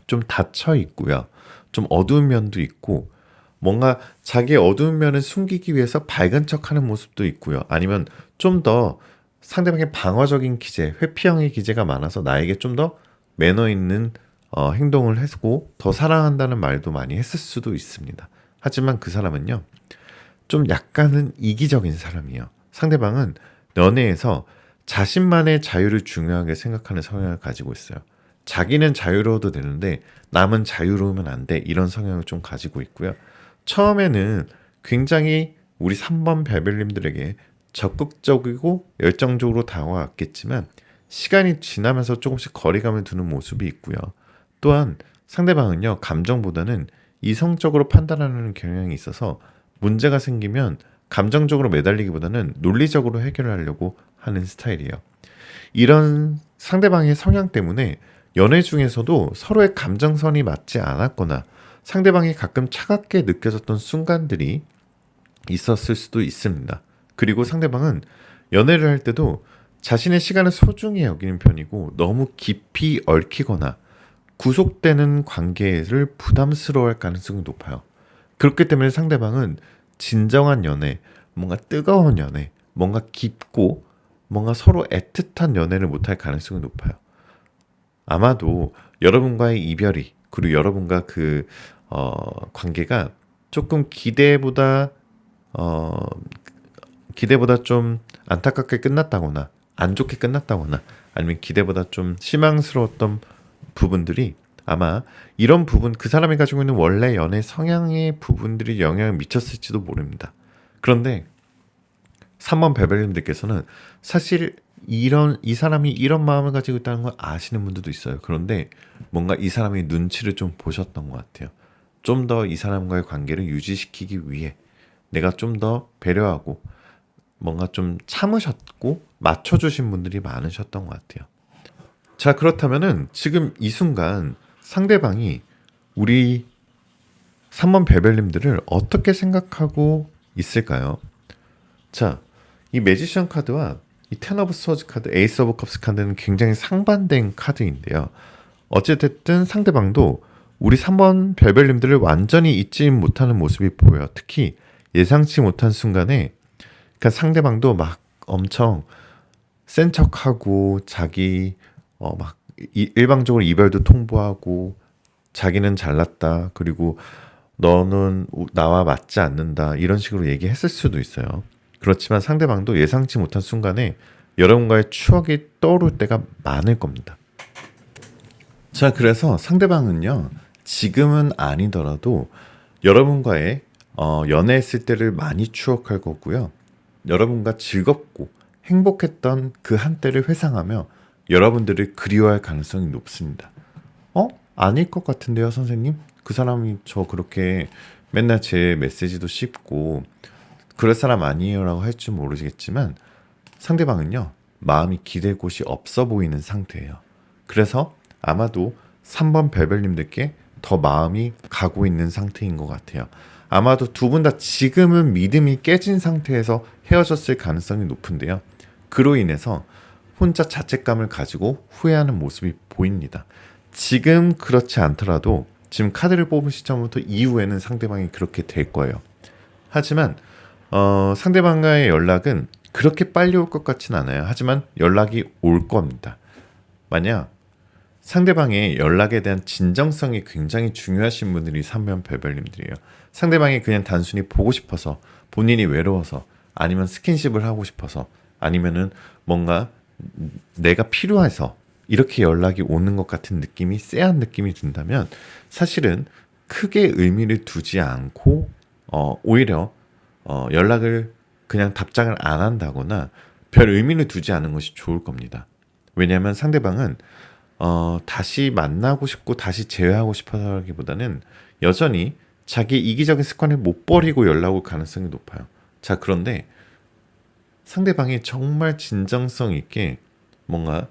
Speaker 1: 좀 닫혀 있고요. 좀 어두운 면도 있고, 뭔가 자기의 어두운 면을 숨기기 위해서 밝은 척하는 모습도 있고요. 아니면 좀 더 상대방의 방어적인 기제, 회피형의 기제가 많아서 나에게 좀 더 매너 있는 행동을 했고 더 사랑한다는 말도 많이 했을 수도 있습니다. 하지만 그 사람은요, 좀 약간은 이기적인 사람이에요. 상대방은 연애에서 자신만의 자유를 중요하게 생각하는 성향을 가지고 있어요. 자기는 자유로워도 되는데 남은 자유로우면 안 돼, 이런 성향을 좀 가지고 있고요. 처음에는 굉장히 우리 3번 별별님들에게 적극적이고 열정적으로 다가왔겠지만 시간이 지나면서 조금씩 거리감을 두는 모습이 있고요. 또한 상대방은요, 감정보다는 이성적으로 판단하는 경향이 있어서 문제가 생기면 감정적으로 매달리기보다는 논리적으로 해결하려고 하는 스타일이에요. 이런 상대방의 성향 때문에 연애 중에서도 서로의 감정선이 맞지 않았거나 상대방이 가끔 차갑게 느껴졌던 순간들이 있었을 수도 있습니다. 그리고 상대방은 연애를 할 때도 자신의 시간을 소중히 여기는 편이고 너무 깊이 얽히거나 구속되는 관계를 부담스러워할 가능성이 높아요. 그렇기 때문에 상대방은 진정한 연애, 뭔가 뜨거운 연애, 뭔가 깊고 뭔가 서로 애틋한 연애를 못할 가능성이 높아요. 아마도 여러분과의 이별이, 그리고 여러분과 관계가 조금 기대보다 좀 안타깝게 끝났다거나 안 좋게 끝났다거나 아니면 기대보다 좀 실망스러웠던 부분들이, 아마 이런 부분, 그 사람이 가지고 있는 원래 연애 성향의 부분들이 영향을 미쳤을지도 모릅니다. 그런데 3번 베벨님들께서는 사실 이 사람이 이런 마음을 가지고 있다는 걸 아시는 분들도 있어요. 그런데 뭔가 이 사람이 눈치를 좀 보셨던 것 같아요. 좀 더 이 사람과의 관계를 유지시키기 위해 내가 좀 더 배려하고 뭔가 좀 참으셨고 맞춰주신 분들이 많으셨던 것 같아요. 자, 그렇다면은 지금 이 순간 상대방이 우리 3번 베벨님들을 어떻게 생각하고 있을까요? 자, 이 매지션 카드와 이 텐 오브 스워즈 카드, 에이스 오브 컵스 카드는 굉장히 상반된 카드인데요. 어찌됐든 상대방도 우리 3번 별별님들을 완전히 잊지 못하는 모습이 보여요. 특히 예상치 못한 순간에, 그러니까 상대방도 막 엄청 센 척하고 자기 막 일방적으로 이별도 통보하고 자기는 잘났다, 그리고 너는 나와 맞지 않는다, 이런 식으로 얘기했을 수도 있어요. 그렇지만 상대방도 예상치 못한 순간에 여러분과의 추억이 떠오를 때가 많을 겁니다. 자, 그래서 상대방은요, 지금은 아니더라도 여러분과의 연애했을 때를 많이 추억할 거고요. 여러분과 즐겁고 행복했던 그 한때를 회상하며 여러분들을 그리워할 가능성이 높습니다. 아닐 것 같은데요, 선생님? 그 사람이 저 그렇게 맨날 제 메시지도 씹고 그럴 사람 아니에요 라고 할지 모르겠지만 상대방은요, 마음이 기댈 곳이 없어 보이는 상태예요. 그래서 아마도 3번 별별님들께 더 마음이 가고 있는 상태인 것 같아요. 아마도 두 분 다 지금은 믿음이 깨진 상태에서 헤어졌을 가능성이 높은데요. 그로 인해서 혼자 자책감을 가지고 후회하는 모습이 보입니다. 지금 그렇지 않더라도 지금 카드를 뽑은 시점부터 이후에는 상대방이 그렇게 될 거예요. 하지만 상대방과의 연락은 그렇게 빨리 올 것 같진 않아요. 하지만 연락이 올 겁니다. 만약 상대방의 연락에 대한 진정성이 굉장히 중요하신 분들이 3번 별별님들이에요. 상대방이 그냥 단순히 보고 싶어서, 본인이 외로워서, 아니면 스킨십을 하고 싶어서, 아니면은 뭔가 내가 필요해서 이렇게 연락이 오는 것 같은 느낌이, 쎄한 느낌이 든다면 사실은 크게 의미를 두지 않고 오히려 연락을 그냥 답장을 안 한다거나 별 의미를 두지 않은 것이 좋을 겁니다. 왜냐하면 상대방은 다시 만나고 싶고 다시 재회하고 싶어서라기보다는 여전히 자기 이기적인 습관을 못 버리고 연락 올 가능성이 높아요. 자, 그런데 상대방이 정말 진정성 있게 뭔가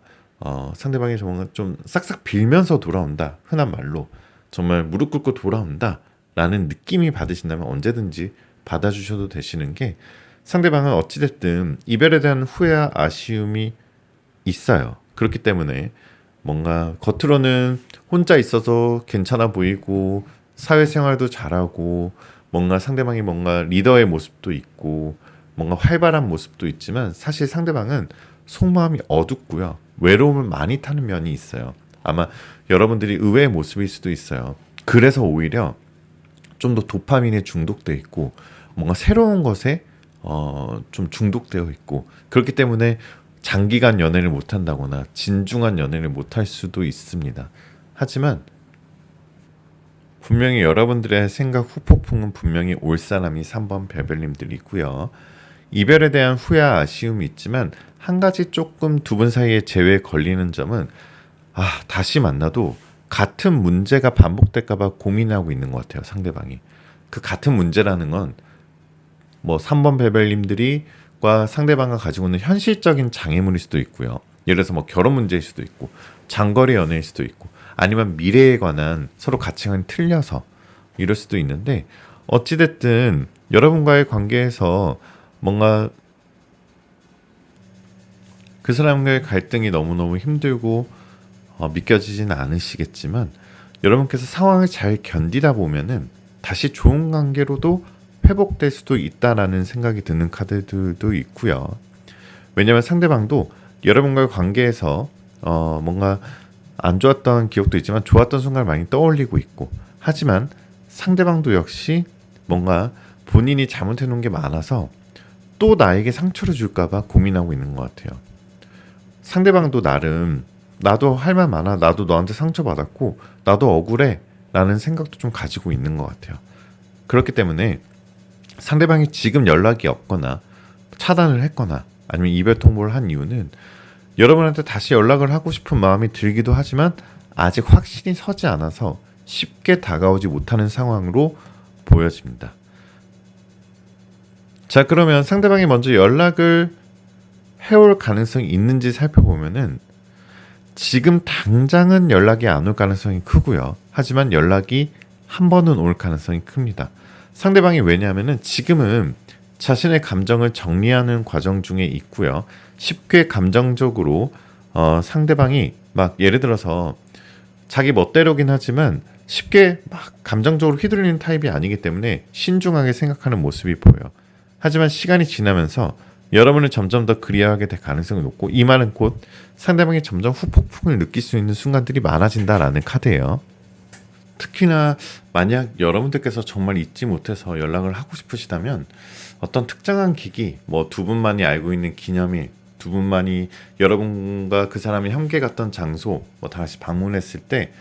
Speaker 1: 상대방이 정말 좀 싹싹 빌면서 돌아온다, 흔한 말로 정말 무릎 꿇고 돌아온다 라는 느낌이 받으신다면 언제든지 받아주셔도 되시는 게, 상대방은 어찌됐든 이별에 대한 후회와 아쉬움이 있어요. 그렇기 때문에 뭔가 겉으로는 혼자 있어서 괜찮아 보이고 사회생활도 잘하고 뭔가 상대방이 뭔가 리더의 모습도 있고 뭔가 활발한 모습도 있지만 사실 상대방은 속마음이 어둡고요. 외로움을 많이 타는 면이 있어요. 아마 여러분들이 의외의 모습일 수도 있어요. 그래서 오히려 좀 더 도파민에 중독돼 있고 뭔가 새로운 것에 좀 중독되어 있고, 그렇기 때문에 장기간 연애를 못한다거나 진중한 연애를 못할 수도 있습니다. 하지만 분명히 여러분들의 생각 후폭풍은 분명히 올 사람이 3번 별별님들이고요. 이별에 대한 후회와 아쉬움이 있지만 한 가지 조금 두 분 사이에 제외에 걸리는 점은, 다시 만나도 같은 문제가 반복될까봐 고민하고 있는 것 같아요. 상대방이 그 같은 문제라는 건 뭐 3번 별별님들이과 상대방과 가지고 있는 현실적인 장애물일 수도 있고요. 예를 들어서 뭐 결혼 문제일 수도 있고 장거리 연애일 수도 있고 아니면 미래에 관한 서로 가치관이 틀려서 이럴 수도 있는데, 어찌됐든 여러분과의 관계에서 뭔가 그 사람과의 갈등이 너무너무 힘들고 믿겨지지는 않으시겠지만 여러분께서 상황을 잘 견디다 보면은 다시 좋은 관계로도 회복될 수도 있다라는 생각이 드는 카드들도 있고요. 왜냐하면 상대방도 여러분과의 관계에서 뭔가 안 좋았던 기억도 있지만 좋았던 순간을 많이 떠올리고 있고, 하지만 상대방도 역시 뭔가 본인이 잘못해 놓은 게 많아서 또 나에게 상처를 줄까봐 고민하고 있는 것 같아요. 상대방도 나름 나도 할 말 많아, 나도 너한테 상처받았고 나도 억울해 라는 생각도 좀 가지고 있는 것 같아요. 그렇기 때문에 상대방이 지금 연락이 없거나 차단을 했거나 아니면 이별 통보를 한 이유는 여러분한테 다시 연락을 하고 싶은 마음이 들기도 하지만 아직 확신이 서지 않아서 쉽게 다가오지 못하는 상황으로 보여집니다. 자, 그러면 상대방이 먼저 연락을 해올 가능성이 있는지 살펴보면은 지금 당장은 연락이 안 올 가능성이 크고요. 하지만 연락이 한 번은 올 가능성이 큽니다. 상대방이 왜냐하면은 지금은 자신의 감정을 정리하는 과정 중에 있고요. 쉽게 감정적으로 상대방이 막 예를 들어서 자기 멋대로긴 하지만 쉽게 막 감정적으로 휘둘리는 타입이 아니기 때문에 신중하게 생각하는 모습이 보여요. 하지만 시간이 지나면서 여러분을 점점 더 그리워하게 될 가능성이 높고, 이 말은 곧 상대방이 점점 후폭풍을 느낄 수 있는 순간들이 많아진다라는 카드예요. 특히나 만약 여러분들께서 정말 잊지 못해서 연락을 하고 싶으시다면 어떤 특정한 기기, 뭐 두 분만이 알고 있는 기념일, 두 분만이 여러분과 그 사람이 함께 갔던 장소 뭐 다시 방문했을 때,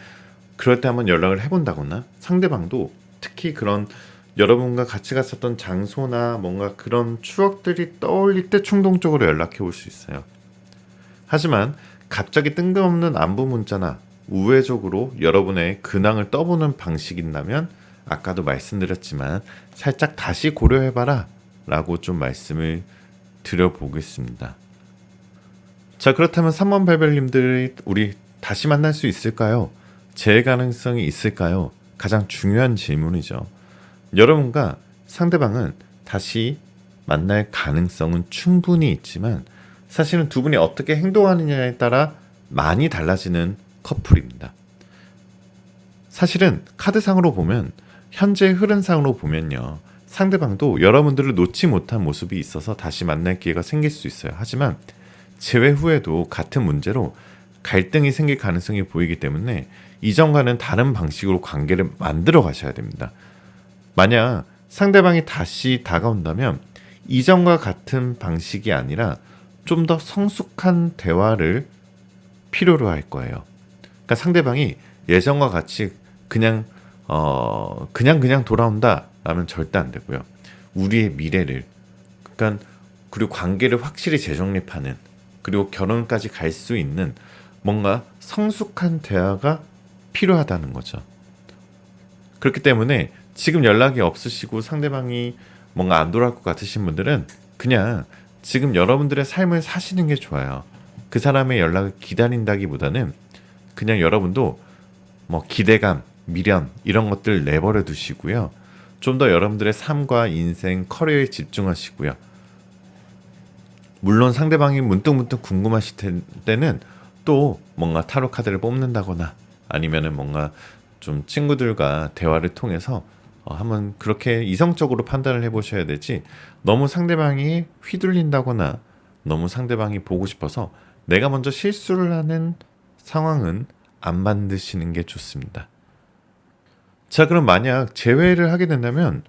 Speaker 1: 그럴 때 한번 연락을 해본다거나, 상대방도 특히 그런 여러분과 같이 갔었던 장소나 뭔가 그런 추억들이 떠올릴 때 충동적으로 연락해 올 수 있어요. 하지만 갑자기 뜬금없는 안부 문자나 우회적으로 여러분의 근황을 떠보는 방식인다면 아까도 말씀드렸지만 살짝 다시 고려해봐라 라고 좀 말씀을 드려보겠습니다. 자, 그렇다면 3번 별별님들이 우리 다시 만날 수 있을까요? 재회 가능성이 있을까요? 가장 중요한 질문이죠. 여러분과 상대방은 다시 만날 가능성은 충분히 있지만 사실은 두 분이 어떻게 행동하느냐에 따라 많이 달라지는 커플입니다. 사실은 카드상으로 보면, 현재 흐름상으로 보면요, 상대방도 여러분들을 놓지 못한 모습이 있어서 다시 만날 기회가 생길 수 있어요. 하지만 재회 후에도 같은 문제로 갈등이 생길 가능성이 보이기 때문에 이전과는 다른 방식으로 관계를 만들어 가셔야 됩니다. 만약 상대방이 다시 다가온다면 이전과 같은 방식이 아니라 좀 더 성숙한 대화를 필요로 할 거예요. 그러니까 상대방이 예전과 같이 그냥 그냥 돌아온다라면 절대 안 되고요. 우리의 미래를, 그러니까 그리고 관계를 확실히 재정립하는, 그리고 결혼까지 갈 수 있는 뭔가 성숙한 대화가 필요하다는 거죠. 그렇기 때문에 지금 연락이 없으시고 상대방이 뭔가 안 돌아올 것 같으신 분들은 그냥 지금 여러분들의 삶을 사시는 게 좋아요. 그 사람의 연락을 기다린다기보다는 그냥 여러분도 뭐 기대감, 미련 이런 것들 내버려 두시고요. 좀 더 여러분들의 삶과 인생, 커리어에 집중하시고요. 물론 상대방이 문득문득 궁금하실 때는 또 뭔가 타로 카드를 뽑는다거나 아니면은 뭔가 좀 친구들과 대화를 통해서 한번 그렇게 이성적으로 판단을 해보셔야 되지, 너무 상대방이 휘둘린다거나 너무 상대방이 보고 싶어서 내가 먼저 실수를 하는 상황은 안 만드시는 게 좋습니다. 자, 그럼 만약 재회를 하게 된다면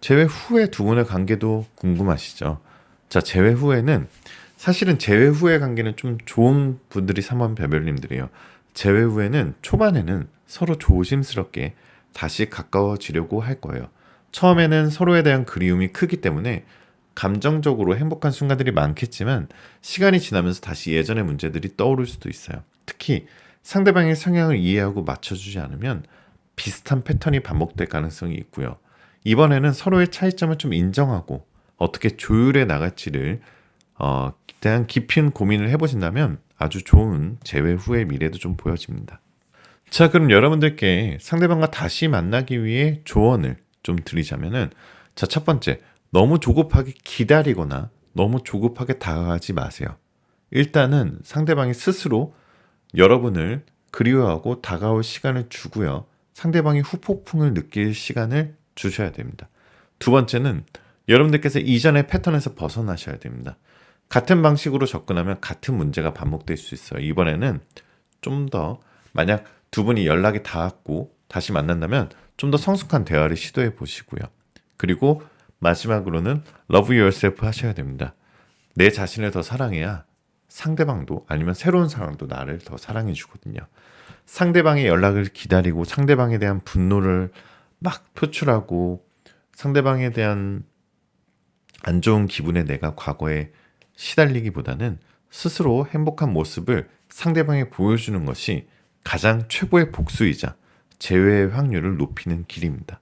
Speaker 1: 재회 후에 두 분의 관계도 궁금하시죠? 자, 재회 후에는 사실은 재회 후의 관계는 좀 좋은 분들이 3번 별별님들이에요. 재회 후에는 초반에는 서로 조심스럽게 다시 가까워지려고 할 거예요. 처음에는 서로에 대한 그리움이 크기 때문에 감정적으로 행복한 순간들이 많겠지만 시간이 지나면서 다시 예전의 문제들이 떠오를 수도 있어요. 특히 상대방의 성향을 이해하고 맞춰주지 않으면 비슷한 패턴이 반복될 가능성이 있고요. 이번에는 서로의 차이점을 좀 인정하고 어떻게 조율해 나갈지를 대한 깊은 고민을 해보신다면 아주 좋은 재회 후의 미래도 좀 보여집니다. 자, 그럼 여러분들께 상대방과 다시 만나기 위해 조언을 좀 드리자면은, 자, 첫 번째, 너무 조급하게 기다리거나 너무 조급하게 다가가지 마세요. 일단은 상대방이 스스로 여러분을 그리워하고 다가올 시간을 주고요. 상대방이 후폭풍을 느낄 시간을 주셔야 됩니다. 두 번째는 여러분들께서 이전의 패턴에서 벗어나셔야 됩니다. 같은 방식으로 접근하면 같은 문제가 반복될 수 있어요. 이번에는 좀 더, 만약 두 분이 연락이 닿았고 다시 만난다면 좀 더 성숙한 대화를 시도해 보시고요. 그리고 마지막으로는 love yourself 하셔야 됩니다. 내 자신을 더 사랑해야 상대방도, 아니면 새로운 사람도 나를 더 사랑해 주거든요. 상대방의 연락을 기다리고 상대방에 대한 분노를 막 표출하고 상대방에 대한 안 좋은 기분에 내가 과거에 시달리기보다는 스스로 행복한 모습을 상대방에 보여주는 것이 가장 최고의 복수이자 재회의 확률을 높이는 길입니다.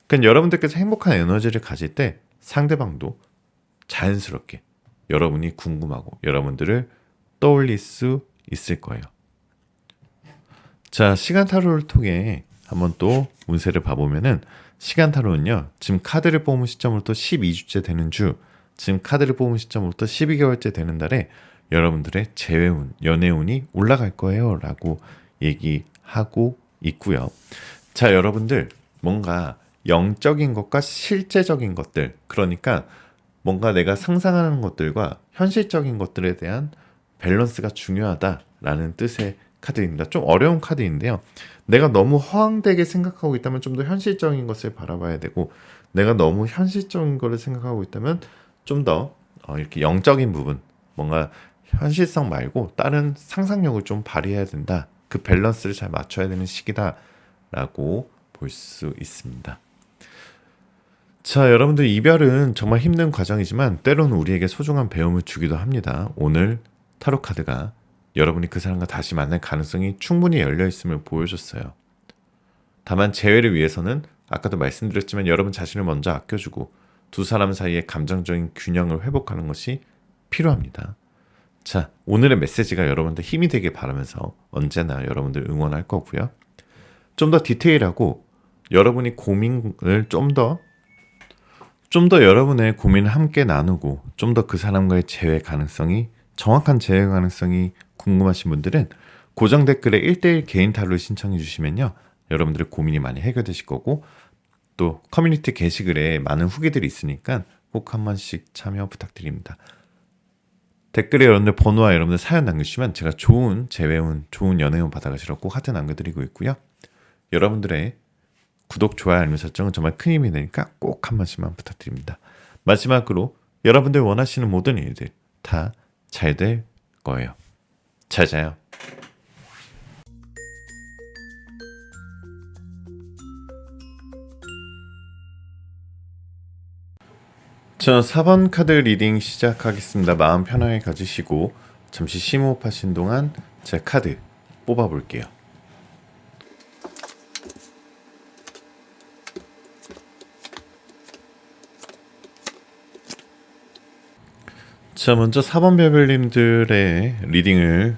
Speaker 1: 그러니까 여러분들께서 행복한 에너지를 가질 때 상대방도 자연스럽게 여러분이 궁금하고 여러분들을 떠올릴 수 있을 거예요. 자, 시간 타로를 통해 한번 또 운세를 봐보면은, 시간 타로는요, 지금 카드를 뽑은 시점으로부터 12주째 되는 주, 지금 카드를 뽑은 시점으로부터 12개월째 되는 달에 여러분들의 재회운, 연애운이 올라갈 거예요 라고 얘기하고 있고요. 자, 여러분들 뭔가 영적인 것과 실제적인 것들, 그러니까 뭔가 내가 상상하는 것들과 현실적인 것들에 대한 밸런스가 중요하다라는 뜻의 카드입니다. 좀 어려운 카드인데요. 내가 너무 허황되게 생각하고 있다면 좀 더 현실적인 것을 바라봐야 되고, 내가 너무 현실적인 것을 생각하고 있다면 좀 더 이렇게 영적인 부분, 뭔가 현실성 말고 다른 상상력을 좀 발휘해야 된다. 그 밸런스를 잘 맞춰야 되는 시기다라고 볼 수 있습니다. 자, 여러분들, 이별은 정말 힘든 과정이지만 때로는 우리에게 소중한 배움을 주기도 합니다. 오늘 타로 카드가 여러분이 그 사람과 다시 만날 가능성이 충분히 열려 있음을 보여줬어요. 다만 재회를 위해서는 아까도 말씀드렸지만 여러분 자신을 먼저 아껴주고 두 사람 사이의 감정적인 균형을 회복하는 것이 필요합니다. 자, 오늘의 메시지가 여러분들 힘이 되길 바라면서 언제나 여러분들 응원할 거고요. 좀 더 디테일하고 여러분이 고민을 좀 더 여러분의 고민을 함께 나누고 좀 더 그 사람과의 재회 가능성이, 정확한 재회 가능성이 궁금하신 분들은 고정 댓글에 1대1 개인 타로를 신청해 주시면요, 여러분들의 고민이 많이 해결되실 거고, 또 커뮤니티 게시글에 많은 후기들이 있으니까 꼭 한 번씩 참여 부탁드립니다. 댓글에 여러분들 번호와 여러분들 사연 남겨주시면 제가 좋은 재회운, 좋은 연애운 받아가시라고 꼭 하트 남겨드리고 있고요. 여러분들의 구독, 좋아요, 알림 설정은 정말 큰 힘이 되니까 꼭 한 번씩만 부탁드립니다. 마지막으로 여러분들 원하시는 모든 일들 다 잘 될 거예요. 잘 자요. 저 4번 카드 리딩 시작하겠습니다. 마음 편하게 가지시고 잠시 심호흡하신 동안 제 카드 뽑아볼게요. 자, 먼저 4번 별별님들의 리딩을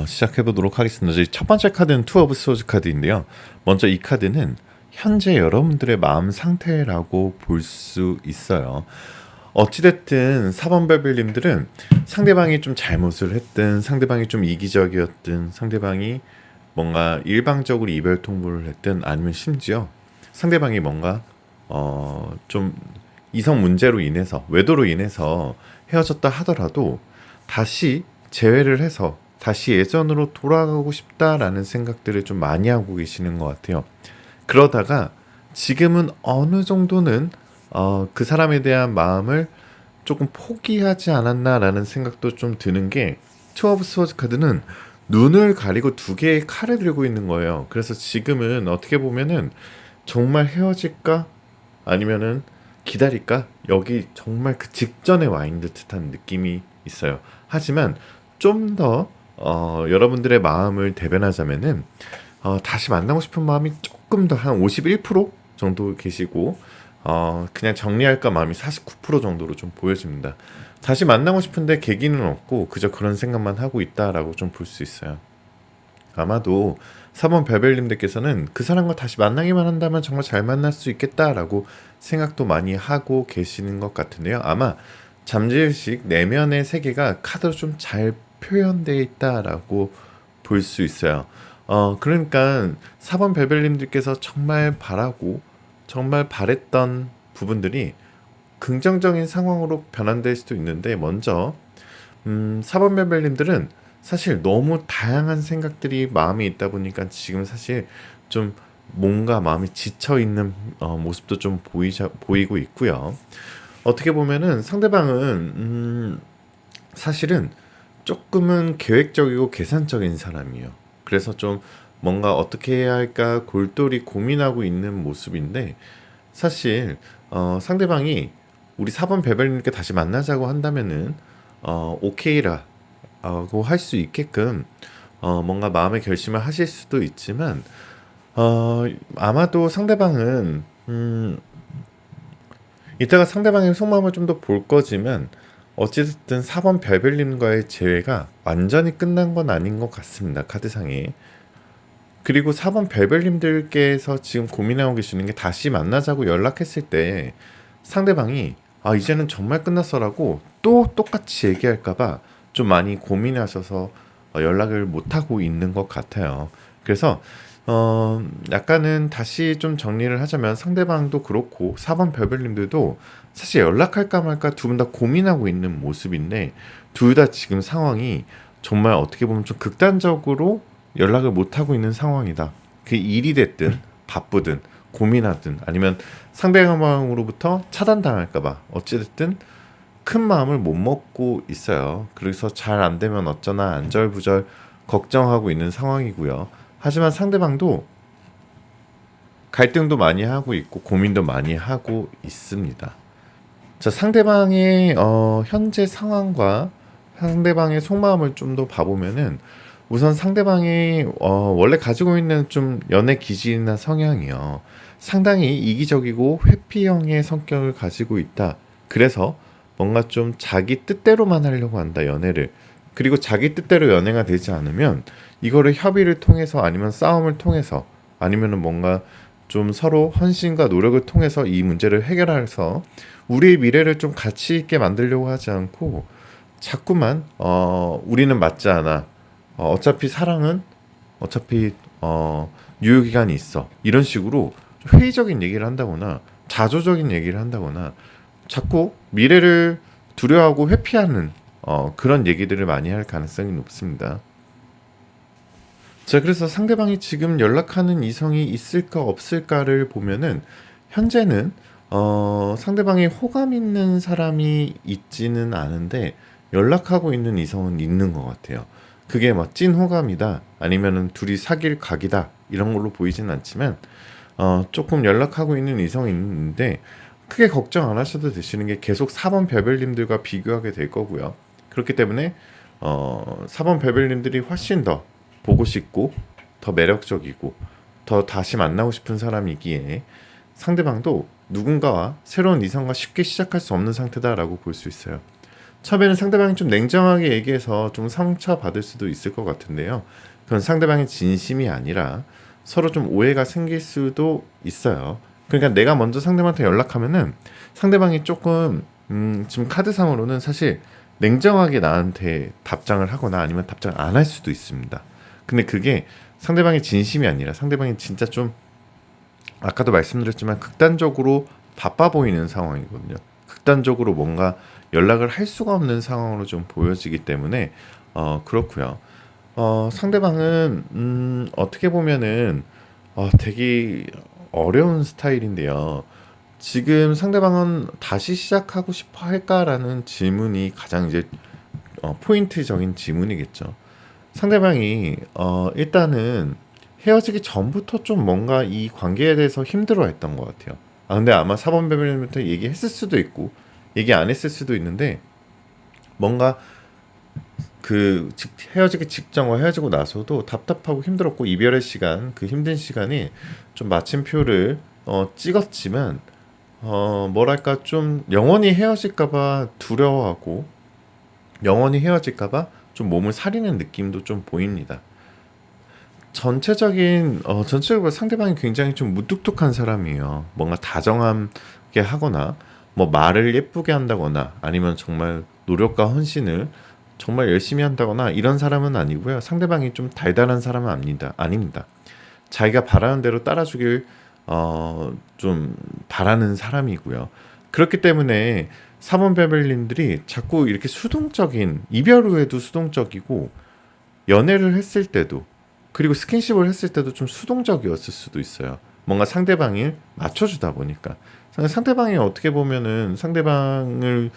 Speaker 1: 시작해보도록 하겠습니다. 저희 첫 번째 카드는 투 오브 소즈 카드인데요. 먼저 이 카드는 현재 여러분들의 마음 상태라고 볼 수 있어요. 어찌됐든 4번 별별님들은 상대방이 좀 잘못을 했든 상대방이 좀 이기적이었든 상대방이 뭔가 일방적으로 이별 통보를 했든 아니면 심지어 상대방이 뭔가 좀 이성 문제로 인해서 외도로 인해서 헤어졌다 하더라도 다시 재회를 해서 다시 예전으로 돌아가고 싶다라는 생각들을 좀 많이 하고 계시는 것 같아요. 그러다가 지금은 어느 정도는 그 사람에 대한 마음을 조금 포기하지 않았나라는 생각도 좀 드는 게 투 오브 스워즈 카드는 눈을 가리고 두 개의 칼을 들고 있는 거예요. 그래서 지금은 어떻게 보면은 정말 헤어질까 아니면은 기다릴까? 여기 정말 그 직전에 와 있는 듯한 느낌이 있어요. 하지만 좀 더 여러분들의 마음을 대변하자면은 다시 만나고 싶은 마음이 조금 더 한 51% 정도 계시고 그냥 정리할까 마음이 49% 정도로 좀 보여집니다. 다시 만나고 싶은데 계기는 없고 그저 그런 생각만 하고 있다라고 좀 볼 수 있어요. 아마도 4번 별별님들께서는 그 사람과 다시 만나기만 한다면 정말 잘 만날 수 있겠다라고 생각도 많이 하고 계시는 것 같은데요. 아마 잠재의식 내면의 세계가 카드로 좀 잘 표현되어 있다라고 볼 수 있어요. 그러니까 4번 별별님들께서 정말 바라고 정말 바랬던 부분들이 긍정적인 상황으로 변환될 수도 있는데 먼저 4번 별별님들은 사실 너무 다양한 생각들이 마음에 있다 보니까 지금 사실 좀 뭔가 마음이 지쳐 있는 모습도 좀 보이고 있고요. 어떻게 보면은 상대방은 사실은 조금은 계획적이고 계산적인 사람이에요. 그래서 좀 뭔가 어떻게 해야 할까 골똘히 고민하고 있는 모습인데 사실 상대방이 우리 4번 별별님께 다시 만나자고 한다면은 오케이라고 할 수 있게끔 뭔가 마음의 결심을 하실 수도 있지만 아마도 상대방은 이따가 상대방의 속마음을 좀 더 볼 거지만 어찌됐든 4번 별별님과의 재회가 완전히 끝난 건 아닌 것 같습니다. 카드상에. 그리고 4번 별별님들께서 지금 고민하고 계시는 게 다시 만나자고 연락했을 때 상대방이 이제는 정말 끝났어라고 또 똑같이 얘기할까봐 좀 많이 고민하셔서 연락을 못하고 있는 것 같아요. 그래서 약간은 다시 좀 정리를 하자면 상대방도 그렇고 4번 별별님들도 사실 연락할까 말까 두 분 다 고민하고 있는 모습인데 둘 다 지금 상황이 정말 어떻게 보면 좀 극단적으로 연락을 못하고 있는 상황이다. 그 일이 됐든 바쁘든 고민하든 아니면 상대방으로부터 차단당할까봐 어찌됐든 큰 마음을 못 먹고 있어요. 그래서 잘 안 되면 어쩌나 안절부절 걱정하고 있는 상황이고요. 하지만 상대방도 갈등도 많이 하고 있고 고민도 많이 하고 있습니다. 자, 상대방의 현재 상황과 상대방의 속마음을 좀 더 봐보면은 우선 상대방이 원래 가지고 있는 좀 연애 기질이나 성향이요. 상당히 이기적이고 회피형의 성격을 가지고 있다. 그래서 뭔가 좀 자기 뜻대로만 하려고 한다, 연애를. 그리고 자기 뜻대로 연애가 되지 않으면 이거를 협의를 통해서 아니면 싸움을 통해서 아니면은 뭔가 좀 서로 헌신과 노력을 통해서 이 문제를 해결해서 우리의 미래를 좀 가치 있게 만들려고 하지 않고 자꾸만 우리는 맞지 않아. 어차피 사랑은 어차피 유효기간이 있어. 이런 식으로 회의적인 얘기를 한다거나 자조적인 얘기를 한다거나 자꾸 미래를 두려워하고 회피하는 그런 얘기들을 많이 할 가능성이 높습니다. 자, 그래서 상대방이 지금 연락하는 이성이 있을까 없을까를 보면은 현재는 상대방이 호감 있는 사람이 있지는 않은데 연락하고 있는 이성은 있는 것 같아요. 그게 막 찐 호감이다 아니면은 둘이 사귈 각이다 이런 걸로 보이진 않지만 조금 연락하고 있는 이성이 있는데 크게 걱정 안 하셔도 되시는 게 계속 4번 별별님들과 비교하게 될 거고요. 그렇기 때문에 4번 별별님들이 훨씬 더 보고 싶고 더 매력적이고 더 다시 만나고 싶은 사람이기에 상대방도 누군가와 새로운 이성과 쉽게 시작할 수 없는 상태다라고 볼 수 있어요. 처음에는 상대방이 좀 냉정하게 얘기해서 좀 상처받을 수도 있을 것 같은데요. 그건 상대방의 진심이 아니라 서로 좀 오해가 생길 수도 있어요. 그러니까 내가 먼저 상대방한테 연락하면은 상대방이 조금 지금 카드상으로는 사실 냉정하게 나한테 답장을 하거나 아니면 답장 안 할 수도 있습니다. 근데 그게 상대방의 진심이 아니라 상대방이 진짜 좀 아까도 말씀드렸지만 극단적으로 바빠 보이는 상황이거든요. 극단적으로 뭔가 연락을 할 수가 없는 상황으로 좀 보여지기 때문에 그렇고요. 상대방은 어떻게 보면은 되게 어려운 스타일인데요. 지금 상대방은 다시 시작하고 싶어 할까라는 질문이 가장 이제 포인트적인 질문이겠죠. 상대방이 일단은 헤어지기 전부터 좀 뭔가 이 관계에 대해서 힘들어했던 것 같아요. 근데 아마 사번 배우님부터 얘기했을 수도 있고 얘기 안 했을 수도 있는데 뭔가 헤어지기 직전과 헤어지고 나서도 답답하고 힘들었고 이별의 시간 그 힘든 시간이 좀 마침표를 찍었지만 뭐랄까 좀 영원히 헤어질까봐 두려워하고 영원히 헤어질까봐 좀 몸을 사리는 느낌도 좀 보입니다. 전체적으로 상대방이 굉장히 좀 무뚝뚝한 사람이에요. 뭔가 다정하게 하거나 뭐 말을 예쁘게 한다거나 아니면 정말 노력과 헌신을 정말 열심히 한다거나 이런 사람은 아니고요. 상대방이 좀 달달한 사람은 아닙니다. 자기가 바라는 대로 따라주길 좀 바라는 사람이고요. 그렇기 때문에 사본 베벨린들이 자꾸 이렇게 수동적인 이별 후에도 수동적이고 연애를 했을 때도 그리고 스킨십을 했을 때도 좀 수동적이었을 수도 있어요. 뭔가 상대방을 맞춰주다 보니까 상대방이 어떻게 보면은 상대방을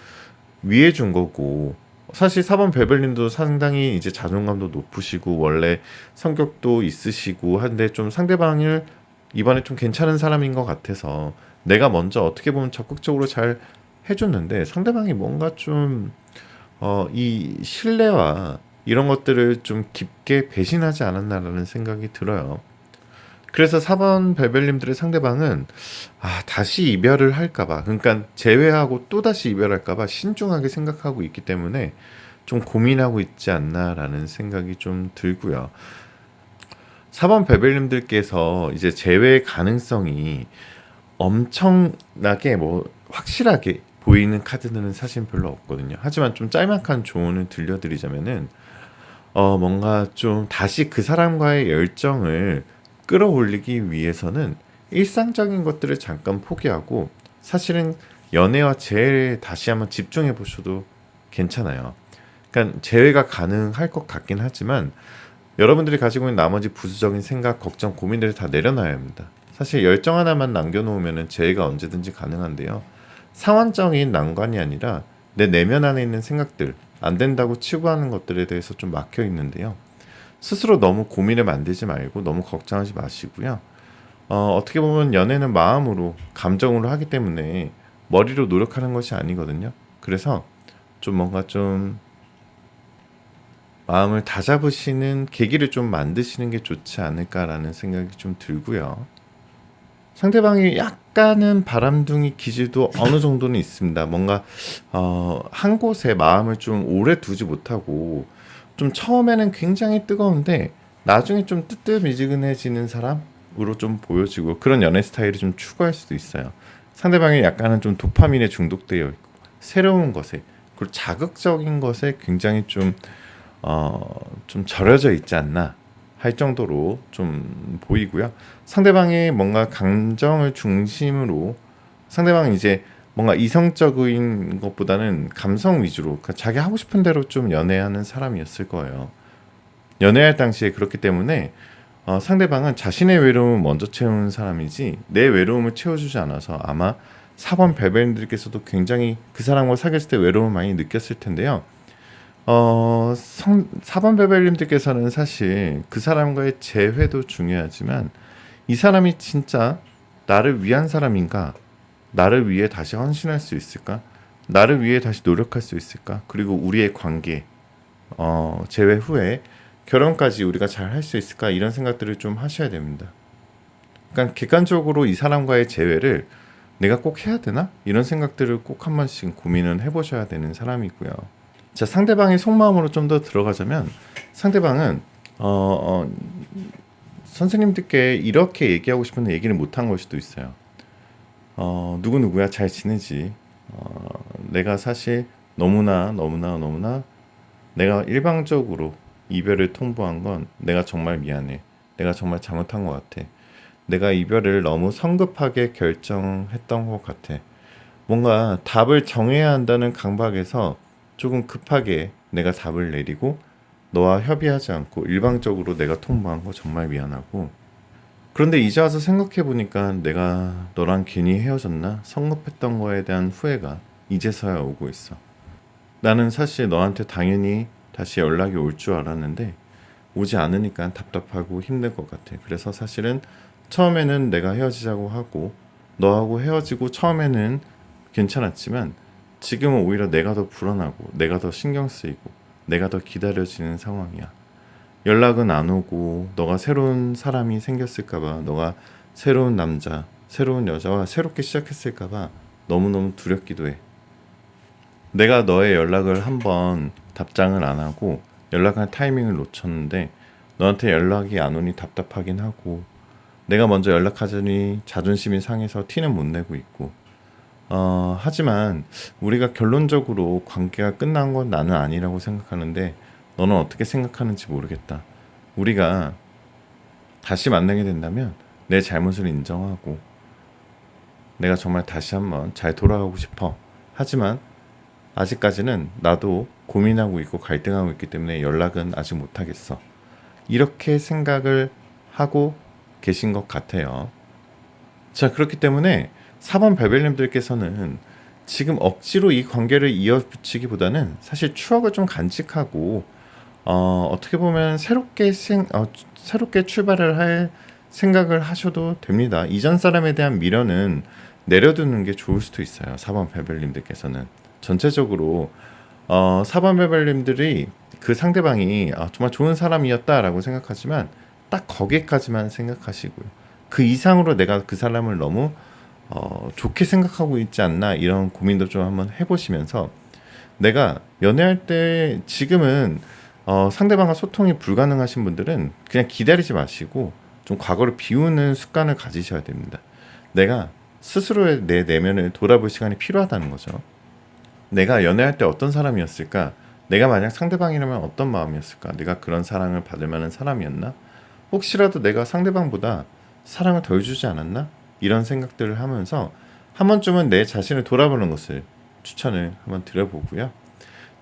Speaker 1: 위해 준 거고 사실 4번 베벨린도 상당히 이제 자존감도 높으시고 원래 성격도 있으시고 한데 좀 상대방을 이번에 좀 괜찮은 사람인 것 같아서 내가 먼저 어떻게 보면 적극적으로 잘 해줬는데 상대방이 뭔가 좀 이 신뢰와 이런 것들을 좀 깊게 배신하지 않았나라는 생각이 들어요. 그래서 4번 벨벨님들의 상대방은 다시 이별을 할까봐 그러니까 재회하고 또다시 이별할까봐 신중하게 생각하고 있기 때문에 좀 고민하고 있지 않나라는 생각이 좀 들고요. 4번 벨벨님들께서 이제 재회 가능성이 엄청나게 뭐 확실하게 보이는 카드들은 사실 별로 없거든요. 하지만 좀 짤막한 조언을 들려드리자면은 뭔가 좀 다시 그 사람과의 열정을 끌어올리기 위해서는 일상적인 것들을 잠깐 포기하고 사실은 연애와 재회에 다시 한번 집중해 보셔도 괜찮아요. 그러니까 재회가 가능할 것 같긴 하지만 여러분들이 가지고 있는 나머지 부수적인 생각, 걱정, 고민들을 다 내려놔야 합니다. 사실 열정 하나만 남겨놓으면 재회가 언제든지 가능한데요. 상황적인 난관이 아니라 내 내면 안에 있는 생각들, 안 된다고 치부하는 것들에 대해서 좀 막혀 있는데요. 스스로 너무 고민을 만들지 말고 너무 걱정하지 마시고요. 어떻게 보면 연애는 마음으로, 감정으로 하기 때문에 머리로 노력하는 것이 아니거든요. 그래서 좀 뭔가 좀 마음을 다잡으시는 계기를 좀 만드시는 게 좋지 않을까라는 생각이 좀 들고요. 상대방이 약간은 바람둥이 기질도 어느 정도는 있습니다. 뭔가 한 곳에 마음을 좀 오래 두지 못하고 좀 처음에는 굉장히 뜨거운데 나중에 좀 뜨뜻미지근해지는 사람으로 좀 보여지고 그런 연애 스타일을 좀 추구할 수도 있어요. 상대방이 약간은 좀 도파민에 중독되어 있고 새로운 것에 그리고 자극적인 것에 굉장히 좀 절여져 있지 않나 할 정도로 좀 보이고요. 상대방이 뭔가 감정을 중심으로 상대방은 이제 뭔가 이성적인 것보다는 감성 위주로 그러니까 자기 하고 싶은 대로 좀 연애하는 사람이었을 거예요. 연애할 당시에 그렇기 때문에 상대방은 자신의 외로움을 먼저 채우는 사람이지 내 외로움을 채워주지 않아서 아마 4번 벨벳님들께서도 굉장히 그 사람과 사귀었을 때 외로움을 많이 느꼈을 텐데요. 4번 벨벳님들께서는 사실 그 사람과의 재회도 중요하지만 이 사람이 진짜 나를 위한 사람인가? 나를 위해 다시 헌신할 수 있을까? 나를 위해 다시 노력할 수 있을까? 그리고 우리의 관계, 재회 후에 결혼까지 우리가 잘 할 수 있을까? 이런 생각들을 좀 하셔야 됩니다. 그러니까 객관적으로 이 사람과의 재회를 내가 꼭 해야 되나? 이런 생각들을 꼭 한 번씩 고민을 해보셔야 되는 사람이고요. 자, 상대방의 속마음으로 좀 더 들어가자면 상대방은 선생님들께 이렇게 얘기하고 싶은데 얘기를 못한 걸 수도 있어요. 누구누구야 잘 지내지. 내가 사실 너무나 내가 일방적으로 이별을 통보한 건 내가 정말 미안해. 내가 정말 잘못한 것 같아. 내가 이별을 너무 성급하게 결정했던 것 같아. 뭔가 답을 정해야 한다는 강박에서 조금 급하게 내가 답을 내리고 너와 협의하지 않고 일방적으로 내가 통보한 거 정말 미안하고 그런데 이제 와서 생각해 보니까 내가 너랑 괜히 헤어졌나? 성급했던 거에 대한 후회가 이제서야 오고 있어. 나는 사실 너한테 당연히 다시 연락이 올 줄 알았는데 오지 않으니까 답답하고 힘들 것 같아. 그래서 사실은 처음에는 내가 헤어지자고 하고 너하고 헤어지고 처음에는 괜찮았지만 지금은 오히려 내가 더 불안하고 내가 더 신경 쓰이고 내가 더 기다려지는 상황이야. 연락은 안 오고 너가 새로운 사람이 생겼을까봐 너가 새로운 남자, 새로운 여자와 새롭게 시작했을까봐 너무너무 두렵기도 해. 내가 너의 연락을 한번 답장을 안 하고 연락할 타이밍을 놓쳤는데 너한테 연락이 안 오니 답답하긴 하고 내가 먼저 연락하자니 자존심이 상해서 티는 못 내고 있고 하지만 우리가 결론적으로 관계가 끝난 건 나는 아니라고 생각하는데 너는 어떻게 생각하는지 모르겠다. 우리가 다시 만나게 된다면 내 잘못을 인정하고 내가 정말 다시 한번 잘 돌아가고 싶어. 하지만 아직까지는 나도 고민하고 있고 갈등하고 있기 때문에 연락은 아직 못하겠어. 이렇게 생각을 하고 계신 것 같아요. 자, 그렇기 때문에 4번 벨벨님들께서는 지금 억지로 이 관계를 이어붙이기보다는 사실 추억을 좀 간직하고 어떻게 보면 새롭게 출발을 할 생각을 하셔도 됩니다. 이전 사람에 대한 미련은 내려두는 게 좋을 수도 있어요. 4번 벨벨님들께서는 전체적으로 4번 벨벨님들이 그 상대방이 정말 좋은 사람이었다라고 생각하지만 딱 거기까지만 생각하시고요. 그 이상으로 내가 그 사람을 너무 좋게 생각하고 있지 않나 이런 고민도 좀 한번 해보시면서 내가 연애할 때 지금은 상대방과 소통이 불가능하신 분들은 그냥 기다리지 마시고 좀 과거를 비우는 습관을 가지셔야 됩니다. 내가 스스로의 내 내면을 돌아볼 시간이 필요하다는 거죠. 내가 연애할 때 어떤 사람이었을까? 내가 만약 상대방이라면 어떤 마음이었을까? 내가 그런 사랑을 받을 만한 사람이었나? 혹시라도 내가 상대방보다 사랑을 덜 주지 않았나? 이런 생각들을 하면서 한 번쯤은 내 자신을 돌아보는 것을 추천을 한번 드려보고요.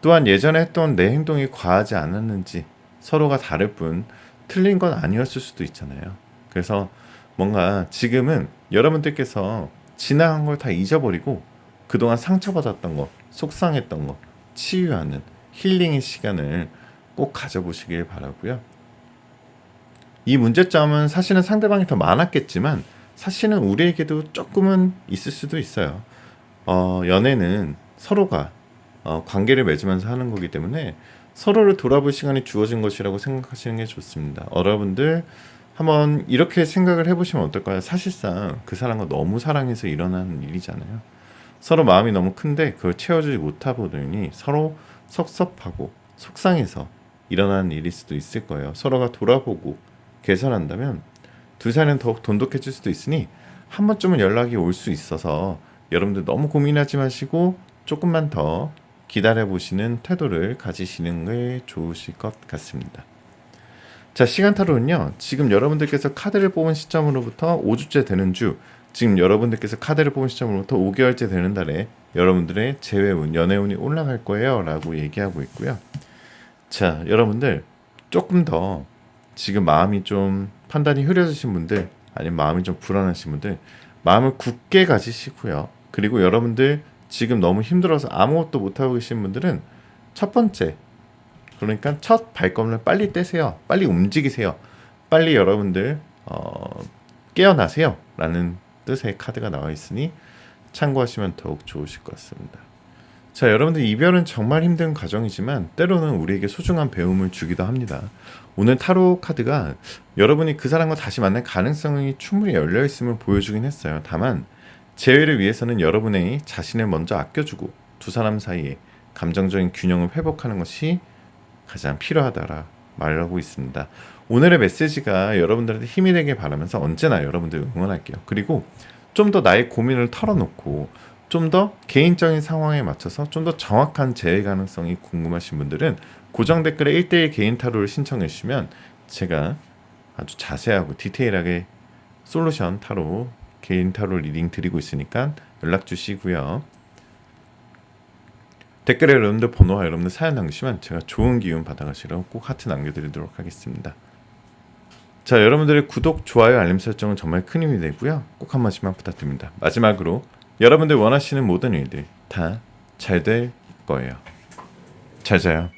Speaker 1: 또한 예전에 했던 내 행동이 과하지 않았는지 서로가 다를 뿐 틀린 건 아니었을 수도 있잖아요. 그래서 뭔가 지금은 여러분들께서 지나간 걸 다 잊어버리고 그동안 상처받았던 거, 속상했던 거 치유하는 힐링의 시간을 꼭 가져보시길 바라고요. 이 문제점은 사실은 상대방이 더 많았겠지만 사실은 우리에게도 조금은 있을 수도 있어요. 연애는 서로가 관계를 맺으면서 하는 거기 때문에 서로를 돌아볼 시간이 주어진 것이라고 생각하시는 게 좋습니다. 여러분들 한번 이렇게 생각을 해보시면 어떨까요? 사실상 그 사람과 너무 사랑해서 일어나는 일이잖아요. 서로 마음이 너무 큰데 그걸 채워주지 못하다 보니 서로 섭섭하고 속상해서 일어나는 일일 수도 있을 거예요. 서로가 돌아보고 개선한다면 두 사람은 더욱 돈독해질 수도 있으니 한 번쯤은 연락이 올 수 있어서 여러분들 너무 고민하지 마시고 조금만 더 기다려보시는 태도를 가지시는 게 좋으실 것 같습니다. 자, 시간타로는요. 지금 여러분들께서 카드를 뽑은 시점으로부터 5주째 되는 주 지금 여러분들께서 카드를 뽑은 시점으로부터 5개월째 되는 달에 여러분들의 재회운, 연애운이 올라갈 거예요 라고 얘기하고 있고요. 자, 여러분들 조금 더 지금 마음이 좀 판단이 흐려지신 분들, 아니면 마음이 좀 불안하신 분들, 마음을 굳게 가지시고요. 그리고 여러분들 지금 너무 힘들어서 아무것도 못하고 계신 분들은 첫 번째, 그러니까 첫 발걸음을 빨리 떼세요. 빨리 움직이세요. 빨리 여러분들 깨어나세요 라는 뜻의 카드가 나와 있으니 참고하시면 더욱 좋으실 것 같습니다. 자, 여러분들 이별은 정말 힘든 과정이지만 때로는 우리에게 소중한 배움을 주기도 합니다. 오늘 타로 카드가 여러분이 그 사람과 다시 만날 가능성이 충분히 열려 있음을 보여주긴 했어요. 다만 재회를 위해서는 여러분의 자신을 먼저 아껴주고 두 사람 사이에 감정적인 균형을 회복하는 것이 가장 필요하다라 말하고 있습니다. 오늘의 메시지가 여러분들한테 힘이 되길 바라면서 언제나 여러분들 응원할게요. 그리고 좀 더 나의 고민을 털어놓고 좀 더 개인적인 상황에 맞춰서 좀 더 정확한 재해 가능성이 궁금하신 분들은 고정 댓글에 1대1 개인 타로를 신청해 주시면 제가 아주 자세하고 디테일하게 솔루션 타로, 개인 타로 리딩 드리고 있으니까 연락 주시고요. 댓글에 여러분들 번호와 여러분들 사연 남기시면 제가 좋은 기운 받아가시라고 꼭 하트 남겨드리도록 하겠습니다. 자, 여러분들의 구독, 좋아요, 알림 설정은 정말 큰 힘이 되고요. 꼭 한 번씩만 부탁드립니다. 마지막으로 여러분들 원하시는 모든 일들 다 잘 될 거예요. 잘 자요.